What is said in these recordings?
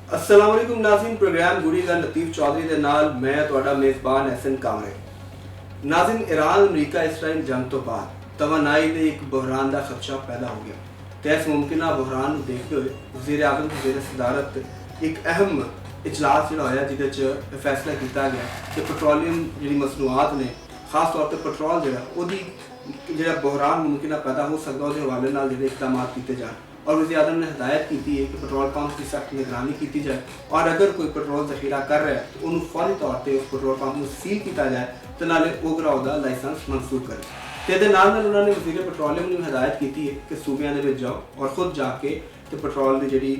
अस्सलाम वालेकुम नाज़रीन, प्रोग्राम गुड़ी का लतीफ़ चौधरी के नाल मैं तुहाडा मेज़बान एहसन कामरे। नाज़रीन, ईरान अमरीका इसराइल जंग तो बाद तवानाई दे एक बहरान का खदशा पैदा हो गया तो इस मुमकिन बहरान को देखते हुए वज़ीर आज़म की ज़ेर सदारत एक अहम इजलास जो होया जिहदे फैसला किया गया कि पेट्रोलियम जी मसनूआत ने खास तौर पर पेट्रोल जो बहरान मुमकिन पैदा हो सकता उस हवाले नाल जिहड़े इकदाम किए जाए और वज़ीर आज़म ने हिदायत की है कि पेट्रोल पंप की सख्त निगरानी की जाए और अगर कोई पेट्रोल जखीरा कर रहा है तो उन्होंने फौरी तौर पर उस पेट्रोल पंप को सील किया जाए तो नाले ओगरा उसका लाइसेंस मंसूख करे। तो उन्होंने वज़ीर पेट्रोलियम ने हिदायत की है कि सूबे के जाओ और खुद जाके तो पेट्रोल की जी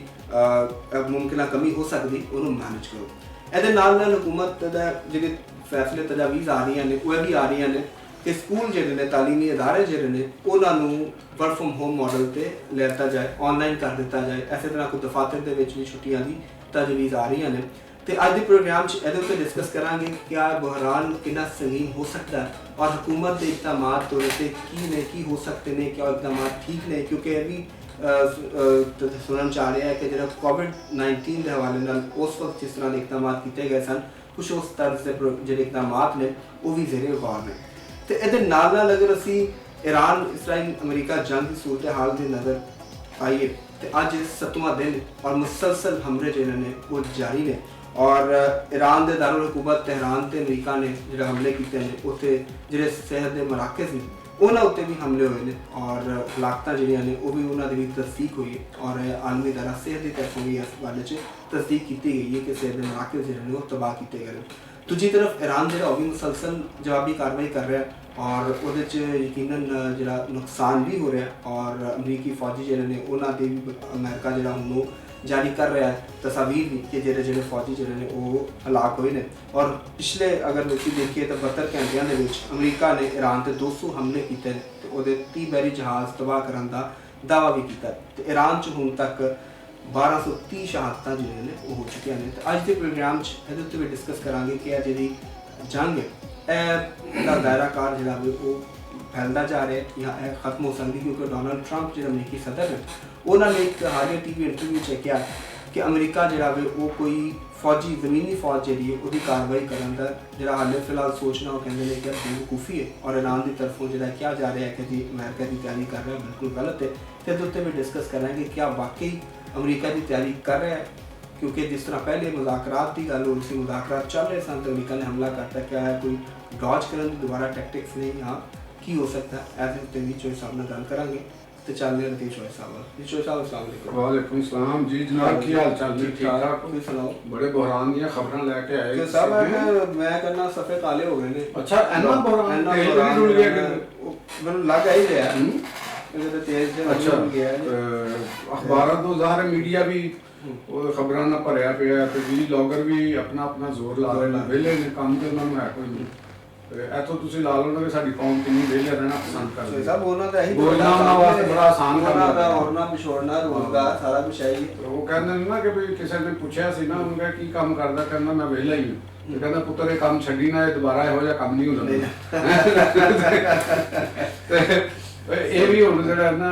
मुमकिन कमी हो सकती उन्होंने मैनेज करो। ये हुकूमत जी फैसले तजावीज़ आ रही हैं वह भी आ रही हैं कि स्कूल जोड़े ने तालीमी इदारे जोड़े ने उन्होंने वर्क फ्रॉम होम मॉडल पर लिया जाए, ऑनलाइन कर दिता जाए। इस तरह कुछ दफातर के भी छुट्टियां की तजवीज़ आ रही हैं। तो अज के प्रोग्राम ये डिस्कस करांगे क्या बहरान कितना संगीन हो सकता है और हुकूमत के इकदाम की हो सकते हैं, क्या इकदाम ठीक ने, क्योंकि ये भी सुनना चाह रहा है कि जो कोविड-19 के हवाले उस वक्त जिस तरह के इकदाम किए गए सन कुछ उस तर्ज से जो इकदाम ने वो भी ज़ेरे गौर ने। तो ये अगर असी ईरान इसराइल अमरीका जंग की सूरत हाल की नज़र आइए तो अज 7वां दिन और मुसलसल हमले जो ने वो जारी ने और ईरान के दारुल हुकूमत तेहरान से अमरीका ने जो हमले किए हैं उत्थे जो सेहत के मराकज़ ने उन्होंने उत्ते भी हमले हुए हैं और हलाकत जी ने वो भी उन्होंने भी तस्दीक हुई है और आलमी इदारा सेहत की तरफों भी इस बारे तस्दीक की गई है कि सेहत के मराकज़ जो वो तबाह किए गए। दूजी तरफ ईरान जो भी मुसलसल जवाबी कार्रवाई कर रहा है और वो यकीनन जो नुकसान भी हो रहा है और अमरीकी फौजी जो ने उन्होंने भी अमेरिका जो हम जारी कर रहा है तस्वीर भी कि जो फौजी जो ने वो हलाक हुए हैं। और पिछले अगर देखिए तो 72 घंटिया के अमरीका ने ईरान से 200 हमले किए तो वो 30 बैरी जहाज़ तबाह करने का दावा भी किया। तो ईरान हुण तक 1230 शहादत जो ने हो चुकी हैं। तो अज के प्रोग्राम ये भी डिस्कस करांगे कि जी जंग है दायरा कार जो वो फैलता जा रहा है या खत्म हो सकती, क्योंकि डोनाल्ड ट्रंप जो अमरीकी सदर है उन्होंने एक हालिया टीवी इंटरव्यू कहा कि अमरीका जो वो कोई फौजी ज़मीनी फौज जी है वो कार्रवाई करने का जो हाले फिलहाल सोचना वो कहते हैं कि बेवकूफ़ी है और ईरान की तरफों जो क्या जा रहा है कि जी अमेरिका की तैयारी कर रहा है बिल्कुल गलत है। तो उत्ते भी डिस्कस करेंगे क्या वाकई अमरीका की तैयारी कर रहा है, क्योंकि जिस तरह पहले मुज़ाकरात की गल हो रही थी, मुज़ाकरात चल रहे सन तो अमरीका ने हमला करता क्या है कोई डॉज करने की दोबारा टैक्टिक्स ने यहाँ की हो सकता है। ऐसे उत्ते भी चोई साहब ने गल करांगे तो चलने लतीफ़ चोई साहब अस्सलाम वालेकुम। वालेकुम सलाम जी जनाब, की हाल चाल जी? ठीक ठाक, तुसीं सुनाओ? बड़े बहरान दी खबरां लेके आए कि साहब मैं कहना सफ़े काले हो गए ने। अच्छा इन्ना बहरान तेल भी रुड़ गया कि मैनूं लग आई लिया मेरे तेज से अच्छा गया अखबारां तो ज़ाहिर है मीडिया भी ਉਹ ਖਬਰਾਂ ਨਾਲ ਭਰਿਆ ਪਿਆ ਤੇ ਵੀ ਲੌਗਰ ਵੀ ਆਪਣਾ ਆਪਣਾ ਜ਼ੋਰ ਲਾ ਰਹੇ ਨੇ, ਵਿਹਲੇ ਨੇ ਕੰਮ ਤੇ ਉਹਨਾਂ ਨੂੰ ਹੈ ਕੋਈ ਨਹੀਂ। ਤੇ ਇੱਥੋਂ ਤੁਸੀਂ ਲਾ ਲਓ ਨਾ ਕਿ ਸਾਡੀ ਕੌਮ ਕਿੰਨੀ ਵਿਹਲੇ ਰਹਿਣਾ ਪਸੰਦ ਕਰਦੀ ਹੈ। ਸਾਹਿਬ ਉਹਨਾਂ ਦਾ ਇਹੀ ਬੋਲਣਾ ਉਹਨਾਂ ਵਾਸਤੇ ਬੜਾ ਆਸਾਨ ਕੰਮ ਉਹਨਾਂ ਦਾ ਹੋਰਨਾ ਪਿਛੋੜਨਾ ਰੋਜ਼ਗਾਰ ਸਾਰਾ ਕੁਝ ਹੈ ਹੀ। ਉਹ ਕਹਿੰਦੇ ਨੇ ਨਾ ਕਿ ਵੀ ਕਿਸੇ ਨੇ ਪੁੱਛਿਆ ਸੀ ਨਾ ਉਹਨੂੰ ਕਿਹਾ ਕੀ ਕੰਮ ਕਰਦਾ, ਕਹਿੰਦਾ ਮੈਂ ਵਿਹਲਾ ਹੀ ਹਾਂ। ਤੇ ਕਹਿੰਦਾ ਪੁੱਤਰ ਇਹ ਕੰਮ ਛੱਡੀ ਨਾ, ਇਹ ਦੁਬਾਰਾ ਇਹੋ ਜਿਹਾ ਕੰਮ ਨਹੀਂ ਹੋਣਾ। ਤੇ ਇਹ ਵੀ ਹੁਣ ਜਿਹੜਾ ਨਾ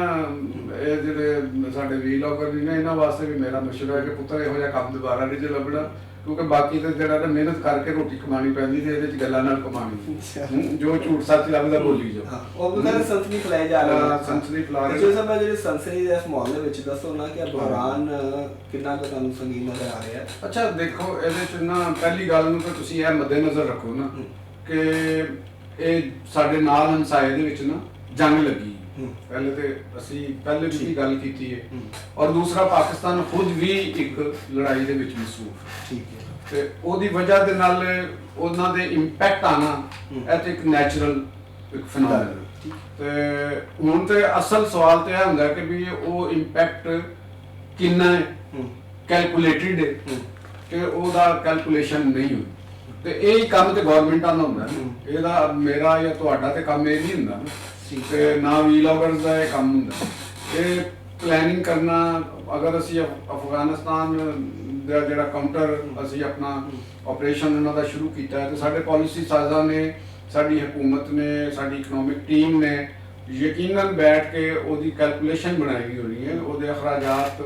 ਇਹ ਜਿਹੜੇ ਸਾਡੇ ਵੀਲੌਗਰ ਨੇ ਇਹਨਾਂ ਵਾਸਤੇ ਵੀ ਮੇਰਾ ਮਸ਼ਵਰਾ ਹੈ ਕਿ ਪੁੱਤਰ ਇਹੋ ਜਿਹਾ ਕੰਮ ਦੁਬਾਰਾ ਨਹੀਂ ਜੇ ਲੱਭਣਾ, ਕਿਉਂਕਿ ਬਾਕੀ ਤੇ ਜਿਹੜਾ ਨਾ ਮਿਹਨਤ ਕਰਕੇ ਰੋਟੀ ਕਮਾਣੀ ਪੈਂਦੀ ਤੇ ਇਹਦੇ ਚ ਗੱਲਾਂ ਨਾਲ ਕਮਾਣੀ ਜੋ ਝੂਠ ਸੱਚ ਲੱਗਦਾ ਬੋਲੀ ਜਾਓ। ਉਹ ਕਹਿੰਦੇ ਸੰਸਨੀ ਫੈਲਾਈ ਜਾ ਰਹੀ ਹੈ, ਸੰਸਨੀ ਫੈਲਾ ਰਹੇ ਜੋ ਸਭ ਜਿਹੜੇ ਸੰਸਨੀ ਦੇ ਇਸ ਮਾਹੌਲ ਦੇ ਵਿੱਚ ਦੱਸੋ ਨਾ ਕਿ ਬਹਰਾਨ ਕਿੰਨਾ ਕੁ ਤੁਹਾਨੂੰ ਸੰਗੀਨ ਨਜ਼ਰ ਆ ਰਿਹਾ ਹੈ। ਅੱਛਾ ਦੇਖੋ ਇਹਦੇ ਚ ਨਾ ਪਹਿਲੀ ਗੱਲ ਨੂੰ ਤਾਂ ਤੁਸੀਂ ਇਹ ਮੱਦੇਨਜ਼ਰ ਰੱਖੋ ਨਾ ਕਿ ਇਹ ਸਾਡੇ ਨਾਲ ਹਮਸਾਏ ਦੇ ਵਿੱਚ ਨਾ ਜੰਗ ਲੱਗੀ। पहले तो असी पहले भी गल की है और दूसरा पाकिस्तान खुद भी एक लड़ाई दे विच मसरूफ ठीक है ते ओदी वजह दे नाल उन्हां दे इंपैक्ट आना ये तो एक नैचुरल एक फिनोमेनन ते हुण ते असल सवाल तो यह हुंदा कि भी वो इंपैक्ट किन्ना है कैलकुलेटेड है कि ओदा कैलकुलेशन नहीं हुई ते यही काम ते गवर्नमेंटां दा हुंदा एदा मेरा या तुहाडा ते काम ये नहीं हुंदा ना ਤੇ ਨਾ ਵੀਲੌਗਰਸ ਦਾ ਇਹ ਕੰਮ ਹੁੰਦਾ। ਇਹ ਪਲੈਨਿੰਗ ਕਰਨਾ ਅਗਰ ਅਸੀਂ ਅਫਗਾਨਿਸਤਾਨ ਦਾ ਜਿਹੜਾ ਕਾਊਂਟਰ ਅਸੀਂ ਆਪਣਾ ਆਪਰੇਸ਼ਨ ਉਹਨਾਂ ਦਾ ਸ਼ੁਰੂ ਕੀਤਾ ਹੈ ਤੇ ਸਾਡੇ ਪਾਲਿਸੀ ਸਾਜ਼ਾਂ ਨੇ, ਸਾਡੀ ਹਕੂਮਤ ਨੇ, ਸਾਡੀ ਇਕਨੋਮਿਕ ਟੀਮ ਨੇ ਯਕੀਨਨ ਬੈਠ ਕੇ ਉਹਦੀ ਕੈਲਕੂਲੇਸ਼ਨ ਬਣਾਈ ਹੋਣੀ ਹੈ, ਉਹਦੇ ਅਖਰਾਜਾਤ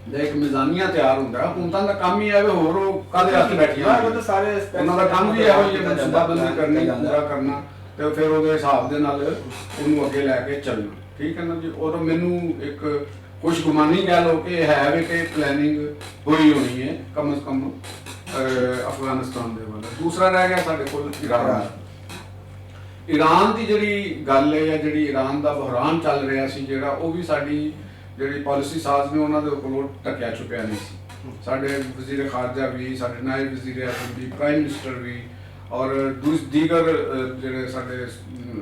ਦਾ ਇੱਕ ਮਿਜ਼ਾਨੀਆ ਤਿਆਰ ਹੁੰਦਾ। ਹਕੂਮਤਾਂ ਦਾ ਕੰਮ ਹੀ ਹੈ ਵੀ ਹੋਰ ਉਹ ਕਾਹਦੇ ਹੱਥ ਬੈਠੀਆਂ ਉਹ ਤਾਂ ਸਾਰੇ ਉਹਨਾਂ ਦਾ ਕੰਮ ਵੀ ਇਹੋ ਹੀ ਹੈ, ਮਨਸੂਬਾਬੰਦੀ ਕਰਨੀ, ਪੂਰਾ ਕਰਨਾ ਤੇ ਫਿਰ ਉਹਦੇ ਹਿਸਾਬ ਦੇ ਨਾਲ ਉਹਨੂੰ ਅੱਗੇ ਲੈ ਕੇ ਚੱਲਣਾ। ਠੀਕ ਹੈ ਨਾ ਜੀ। ਔਰ ਮੈਨੂੰ ਇੱਕ ਖੁਸ਼ਗੁਮਾਨੀ ਕਹਿ ਲਓ ਕਿ ਹੈ ਵੀ ਕਿ ਪਲੈਨਿੰਗ ਹੋਈ ਹੋਣੀ ਹੈ ਕਮ ਸੇ ਕਮ ਅਫਗਾਨਿਸਤਾਨ ਦੇ ਵੱਲ। ਦੂਸਰਾ ਰਹਿ ਗਿਆ ਸਾਡੇ ਕੋਲ ਈਰਾਨ ਦੀ ਜਿਹੜੀ ਗੱਲ ਹੈ ਜਾਂ ਜਿਹੜੀ ਈਰਾਨ ਦਾ ਬੁਹਰਾਨ ਚੱਲ ਰਿਹਾ ਸੀ ਜਿਹੜਾ, ਉਹ ਵੀ ਸਾਡੀ ਜਿਹੜੀ ਪਾਲਿਸੀ ਸਾਜ਼ ਨੇ ਉਹਨਾਂ ਦੇ ਕੋਲੋਂ ਢੱਕਿਆ ਛੁਪਿਆ ਨਹੀਂ ਸੀ। ਸਾਡੇ ਵਜ਼ੀਰ ਖਾਰਜਾ ਵੀ, ਸਾਡੇ ਨਾਇਬ ਵਜ਼ੀਰ ਆਜ਼ਮ ਵੀ, ਪ੍ਰਾਈਮ ਮਿਨਿਸਟਰ ਵੀ ਔਰ ਦੀਗਰ ਜਿਹੜੇ ਸਾਡੇ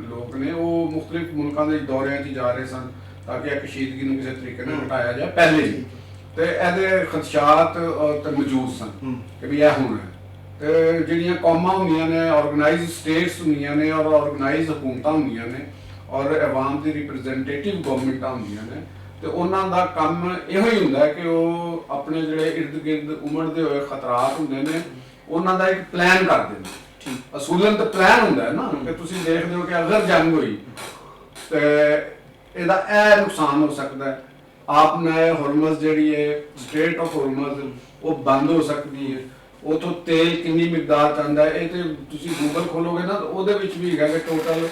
ਲੋਕ ਨੇ ਉਹ ਮੁਖਤਲਿਫ ਮੁਲਕਾਂ ਦੇ ਦੌਰਿਆਂ 'ਚ ਜਾ ਰਹੇ ਸਨ ਤਾਂ ਕਿ ਇਹ ਕਸ਼ੀਦਗੀ ਨੂੰ ਕਿਸੇ ਤਰੀਕੇ ਨਾਲ ਘਟਾਇਆ ਜਾਏ ਪਹਿਲੇ ਹੀ, ਤੇ ਇਹਦੇ ਖਦਸ਼ਾਤ ਤੇ ਮੌਜੂਦ ਸਨ ਕਿ ਵੀ ਇਹ ਹੋਣਾ। ਤੇ ਜਿਹੜੀਆਂ ਕੌਮਾਂ ਹੁੰਦੀਆਂ ਨੇ, ਆਰਗੇਨਾਈਜ਼ਡ ਸਟੇਟਸ ਹੁੰਦੀਆਂ ਨੇ ਔਰ ਆਰਗੇਨਾਈਜ਼ਡ ਹਕੂਮਤਾਂ ਹੁੰਦੀਆਂ ਨੇ ਔਰ ਆਵਾਮ ਦੀ ਰਿਪਰੈਜ਼ੈਂਟੇਟਿਵ ਗਵਰਨਮੈਂਟਾਂ ਹੁੰਦੀਆਂ ਨੇ, ਤੇ ਉਹਨਾਂ ਦਾ ਕੰਮ ਇਹੋ ਹੀ ਹੁੰਦਾ ਕਿ ਉਹ ਆਪਣੇ ਜਿਹੜੇ ਇਰਦ ਗਿਰਦ ਉਮੜਦੇ ਹੋਏ ਖਤਰਾਤ ਹੁੰਦੇ ਨੇ ਉਹਨਾਂ ਦਾ ਇੱਕ ਪਲਾਨ ਕਰਦੇ ਨੇ। ਅਸੂਲਨ ਤਾਂ ਪਲਾਨ ਹੁੰਦਾ ਹੈ ਨਾ ਕਿ ਤੁਸੀਂ ਦੇਖਦੇ ਹੋ ਕਿ ਅਗਰ ਜੰਗ ਹੋਈ ਤੇ ਇਹਦਾ ਇਹ ਨੁਕਸਾਨ ਹੋ ਸਕਦਾ ਹੈ, ਆਪਨੇ ਹੁਰਮਜ਼ ਜਿਹੜੀ ਹੈ ਸਟੇਟ ਆਫ ਹੁਰਮਜ਼ ਉਹ ਬੰਦ ਹੋ ਸਕਦੀ ਹੈ, ਉਥੋਂ ਤੇਲ ਕਿੰਨੀ ਮਿਕਦਾਰ ਚਾਹੁੰਦਾ ਹੈ। ਇਹ ਤੇ ਤੁਸੀਂ ਗੂਗਲ ਖੋਲੋਗੇ ਨਾ ਉਹਦੇ ਵਿੱਚ ਵੀ ਹੈਗਾ ਕਿ ਟੋਟਲ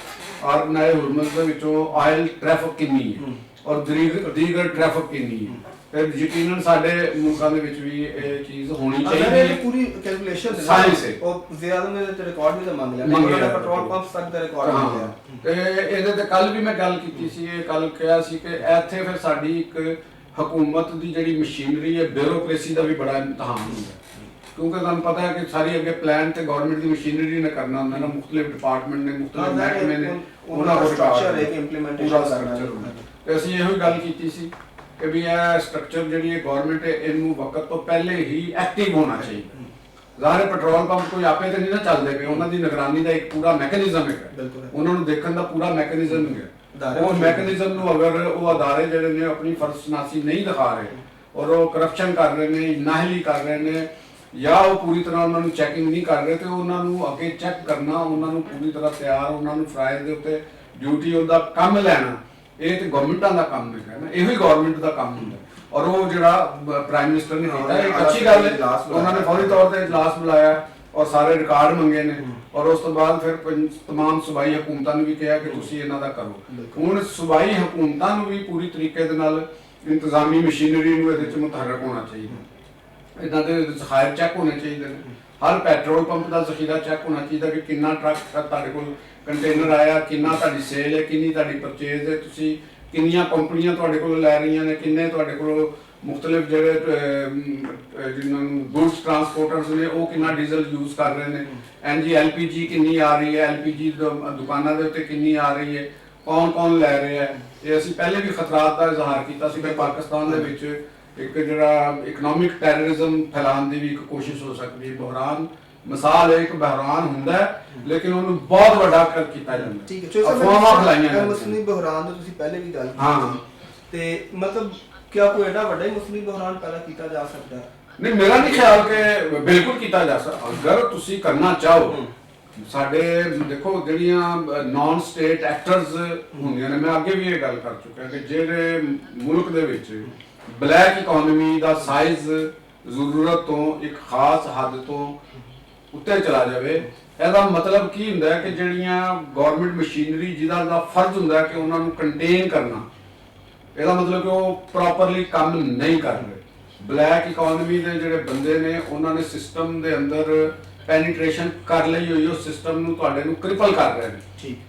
ਆਰਗਨਾਈਜ਼ ਹੁਰਮਜ਼ ਦੇ ਵਿੱਚੋਂ ਆਇਲ ਟ੍ਰੈਫਿਕ ਕਿੰਨੀ ਹੈ ਔਰ ਦੀਗਰ ਟ੍ਰੈਫਿਕ ਕਿੰਨੀ ਹੈ। ਤੇ ਯਕੀਨਨ ਸਾਡੇ ਮੁਲਕਾਂ ਦੇ ਵਿੱਚ ਵੀ ਇਹ ਚੀਜ਼ ਹੋਣੀ ਚਾਹੀਦੀ ਹੈ। ਪੂਰੀ ਕੈਲਕੂਲੇਸ਼ਨ ਸਾਇੰਸ ਹੈ। ਉਹ ਜ਼ਿਆਦਾ ਨੇ ਤੇ ਰਿਕਾਰਡ ਵੀ ਤਾਂ ਮੰਗ ਲਿਆ ਪੈਟਰੋਲ ਪੰਪ ਤੱਕ ਦਾ ਰਿਕਾਰਡ ਮੰਗ ਲਿਆ। ਤੇ ਇਹਦੇ ਤੇ ਕੱਲ ਵੀ ਮੈਂ ਗੱਲ ਕੀਤੀ ਸੀ, ਇਹ ਕੱਲ ਕਿਹਾ ਸੀ ਕਿ ਇੱਥੇ ਫਿਰ ਸਾਡੀ ਇੱਕ ਹਕੂਮਤ ਦੀ ਜਿਹੜੀ ਮਸ਼ੀਨਰੀ ਹੈ ਬਿਊਰੋਕ੍ਰੇਸੀ ਦਾ ਵੀ ਬੜਾ ਇਮਤਿਹਾਨ ਹੁੰਦਾ, ਕਿਉਂਕਿ ਤੁਹਾਨੂੰ ਪਤਾ ਹੈ ਕਿ ਸਾਰੀ ਅੱਗੇ ਪਲਾਨ ਤੇ ਗਵਰਨਮੈਂਟ ਦੀ ਮਸ਼ੀਨਰੀ ਨੇ ਕਰਨਾ ਹੁੰਦਾ ਨਾ, ਮੁਖਤਲਿਫ ਡਿਪਾਰਟਮੈਂਟ ਨੇ, ਮੁਖਤਲਿਫ ਮਹਿਕਮੇ ਨੇ, ਉਹਨਾਂ ਦਾ ਸਟਰਕਚਰ ਹੈ ਕਿ ਇੰਪਲੀਮੈਂਟੇਸ਼ਨ ਕਰਨਾ ਹੈ। ਤੇ ਅਸੀਂ ਇਹੋ ਹੀ ਗੱਲ ਕੀਤੀ ਸੀ ਕਿ ਵੀ ਇਹ ਸਟਰਕਚਰ ਜਿਹੜੀ ਹੈ ਗਵਰਨਮੈਂਟ ਇਹਨੂੰ ਵਕਤ ਤੋਂ ਪਹਿਲੇ ਹੀ ਐਕਟਿਵ ਹੋਣਾ ਚਾਹੀਦਾ। ਜ਼ਾਹਿਰ ਪੈਟਰੋਲ ਪੰਪ ਕੋਈ ਆਪੇ ਤੇ ਨਹੀਂ ਨਾ ਚੱਲਦੇ ਪਏ, ਉਹਨਾਂ ਦੀ ਨਿਗਰਾਨੀ ਦਾ ਇੱਕ ਪੂਰਾ ਮੈਕੈਨਿਜ਼ਮ ਹੈ, ਉਹਨਾਂ ਨੂੰ ਦੇਖਣ ਦਾ ਪੂਰਾ ਮੈਕੈਨਿਜ਼ਮ ਹੈ। ਉਹ ਮੈਕੈਨਿਜ਼ਮ ਨੂੰ ਅਗਰ ਉਹ ਅਦਾਰੇ ਜਿਹੜੇ ਨੇ ਆਪਣੀ ਫਰਜ਼ਸ਼ਨਾਸੀ ਨਹੀਂ ਦਿਖਾ ਰਹੇ ਔਰ ਉਹ ਕਰਪਸ਼ਨ ਕਰ ਰਹੇ ਨੇ, ਨਾਹਲੀ ਕਰ ਰਹੇ ਨੇ ਜਾਂ ਉਹ ਪੂਰੀ ਤਰ੍ਹਾਂ ਉਹਨਾਂ ਨੂੰ ਚੈਕਿੰਗ ਨਹੀਂ ਕਰ ਰਹੇ, ਤੇ ਉਹਨਾਂ ਨੂੰ ਅੱਗੇ ਚੈੱਕ ਕਰਨਾ, ਉਹਨਾਂ ਨੂੰ ਪੂਰੀ ਤਰ੍ਹਾਂ ਤਿਆਰ, ਉਹਨਾਂ ਨੂੰ ਫਰਾਈਜ਼ ਦੇ ਉੱਤੇ ਡਿਊਟੀ ਉਹਦਾ ਕੰਮ ਲੈਣਾ, ਇਹ ਤੇ ਗਵਰਨਮੈਂਟਾਂ ਦਾ ਕੰਮ ਹੈ ਨਾ, ਇਹੋ ਹੀ ਗਵਰਨਮੈਂਟ ਦਾ ਕੰਮ ਹੁੰਦਾ। ਔਰ ਉਹ ਜਿਹੜਾ ਪ੍ਰਾਈਮ ਮਿਨਿਸਟਰ ਨੇ ਕੀਤਾ ਇੱਕ ਅੱਛੀ ਗੱਲ ਹੈ, ਉਹਨਾਂ ਨੇ ਫੌਰੀ ਤੌਰ ਤੇ ਇਜਲਾਸ ਬੁਲਾਇਆ ਔਰ ਸਾਰੇ ਰਿਕਾਰਡ ਮੰਗੇ ਨੇ ਔਰ ਉਸ ਤੋਂ ਬਾਅਦ ਫਿਰ तमाम ਸੂਬਾਈ ਹਕੂਮਤਾਂ ਨੂੰ ਵੀ ਕਿਹਾ ਕਿ ਤੁਸੀਂ ਇਹਨਾਂ ਦਾ ਕਰੋ। ਹੁਣ ਸੂਬਾਈ ਹਕੂਮਤਾਂ ਨੂੰ ਵੀ ਪੂਰੀ ਤਰੀਕੇ ਦੇ ਨਾਲ ਇੰਤਜ਼ਾਮੀ ਮਸ਼ੀਨਰੀ ਨੂੰ ਇਹਦੇ 'ਚ ਮੁਤਹਰਕ ਹੋਣਾ ਚਾਹੀਦਾ, ਇਹਨਾਂ ਦੇ ਜ਼ਖਾਇਰ ਚੈੱਕ ਹੋਣੇ ਚਾਹੀਦੇ ਨੇ, ਹਰ ਪੈਟਰੋਲ ਪੰਪ ਦਾ ਜ਼ਖੀਰਾ ਚੈੱਕ ਹੋਣਾ ਚਾਹੀਦਾ ਕਿ ਕਿੰਨਾ ਟਰੱਕ ਤੁਹਾਡੇ ਕੋਲ ਕੰਟੇਨਰ ਆਇਆ, ਕਿੰਨਾ ਤੁਹਾਡੀ ਸੇਲ ਹੈ, ਕਿੰਨੀ ਤੁਹਾਡੀ ਪਰਚੇਜ਼ ਹੈ, ਤੁਸੀਂ ਕਿੰਨੀਆਂ ਕੰਪਨੀਆਂ ਤੁਹਾਡੇ ਕੋਲ ਲੈ ਰਹੀਆਂ ਨੇ, ਕਿੰਨੇ ਤੁਹਾਡੇ ਕੋਲ ਮੁਖਤਲਿਫ ਜਿਹੜੇ ਜਿਹਨਾਂ ਨੂੰ ਗੁਡਸ ਟਰਾਂਸਪੋਰਟਰਸ ਨੇ ਉਹ ਕਿੰਨਾ ਡੀਜ਼ਲ ਯੂਜ਼ ਕਰ ਰਹੇ ਨੇ, ਐਨਜੀ ਐਲਪੀਜੀ ਕਿੰਨੀ ਆ ਰਹੀ ਹੈ, ਐਲਪੀਜੀ ਦੁਕਾਨਾਂ ਦੇ ਉੱਤੇ ਕਿੰਨੀ ਆ ਰਹੀ ਹੈ, ਕੌਣ ਲੈ ਰਿਹਾ ਹੈ। ਇਹ ਅਸੀਂ ਪਹਿਲੇ ਵੀ ਖਤਰਾਤ ਦਾ ਇਜ਼ਹਾਰ ਕੀਤਾ ਸੀ ਕਿ ਪਾਕਿਸਤਾਨ ਦੇ ਵਿੱਚ ਇੱਕ ਜਿਹੜਾ ਇਕਨੋਮਿਕ ਟੈਰਰਿਜ਼ਮ ਫੈਲਾਉਣ ਦੀ ਵੀ ਇੱਕ ਕੋਸ਼ਿਸ਼ ਹੋ ਸਕਦੀ ਹੈ। ਬੁਹਰਾਨ ਮਿਸਾਲ ਹੈ, ਇੱਕ ਬੁਹਰਾਨ ਹੁੰਦਾ ਹੈ ਲੇਕਿਨ ਉਹਨੂੰ ਬਹੁਤ ਵੱਡਾ ਕਰ ਕੀਤਾ ਜਾਂਦਾ। ਠੀਕ ਹੈ, ਅਫਵਾਹਾਂ ਫੈਲਾਈਆਂ ਜਾਂਦੀਆਂ। ਮੁਸਲਿਮ ਬੁਹਰਾਨ ਦੀ ਤੁਸੀਂ ਪਹਿਲੇ ਵੀ ਗੱਲ ਕੀਤੀ ਤੇ ਮਤਲਬ ਕਿਆ ਕੋਈ ਐਡਾ ਵੱਡਾ ਹੀ ਮੁਸਲਿਮ ਬੁਹਰਾਨ ਪੈਦਾ ਕੀਤਾ ਜਾ ਸਕਦਾ ਹੈ? ਨਹੀਂ, ਮੇਰਾ ਨਹੀਂ ਖਿਆਲ ਕਿ ਬਿਲਕੁਲ ਕੀਤਾ ਜਾ ਸਕਦਾ। ਅਗਰ ਤੁਸੀਂ ਕਰਨਾ ਚਾਹੋ, ਸਾਡੇ ਦੇਖੋ ਜਿਹੜੀਆਂ ਨਾਨ ਸਟੇਟ ਐਕਟਰਸ ਹੁੰਦੀਆਂ ਨੇ, ਮੈਂ ਅੱਗੇ ਵੀ ਇਹ ਗੱਲ ਕਰ ਚੁੱਕਿਆ ਕਿ ਜਿਹੜੇ ਮੁਲਕ ਦੇ ਵਿੱਚ ਬਲੈਕ ਇਕਨੋਮੀ ਦਾ ਸਾਈਜ਼ ਜ਼ਰੂਰਤ ਤੋਂ ਇੱਕ ਖਾਸ ਹੱਦ ਤੋਂ ਉੱਤੇ ਚਲਾ ਜਾਵੇ, ਇਹਦਾ ਮਤਲਬ ਕੀ ਹੁੰਦਾ ਹੈ ਕਿ ਜਿਹੜੀਆਂ ਗਵਰਨਮੈਂਟ ਮਸ਼ੀਨਰੀ ਜਿਹਦਾ ਦਾ ਫਰਜ਼ ਹੁੰਦਾ ਕਿ ਉਹਨਾਂ ਨੂੰ ਕੰਟੇਨ ਕਰਨਾ, ਇਹਦਾ ਮਤਲਬ ਕਿ ਉਹ ਪ੍ਰੋਪਰਲੀ ਕੰਮ ਨਹੀਂ ਕਰ ਰਹੇ। ਬਲੈਕ ਇਕਨੋਮੀ ਦੇ ਜਿਹੜੇ ਬੰਦੇ ਨੇ ਉਹਨਾਂ ਨੇ ਸਿਸਟਮ ਦੇ ਅੰਦਰ ਪੈਨੀਟ੍ਰੇਸ਼ਨ ਕਰ ਲਈ ਹੋਈ, ਉਹ ਸਿਸਟਮ ਨੂੰ ਤੁਹਾਡੇ ਨੂੰ ਕ੍ਰਿਪਲ ਕਰ ਰਹੇ ਨੇ।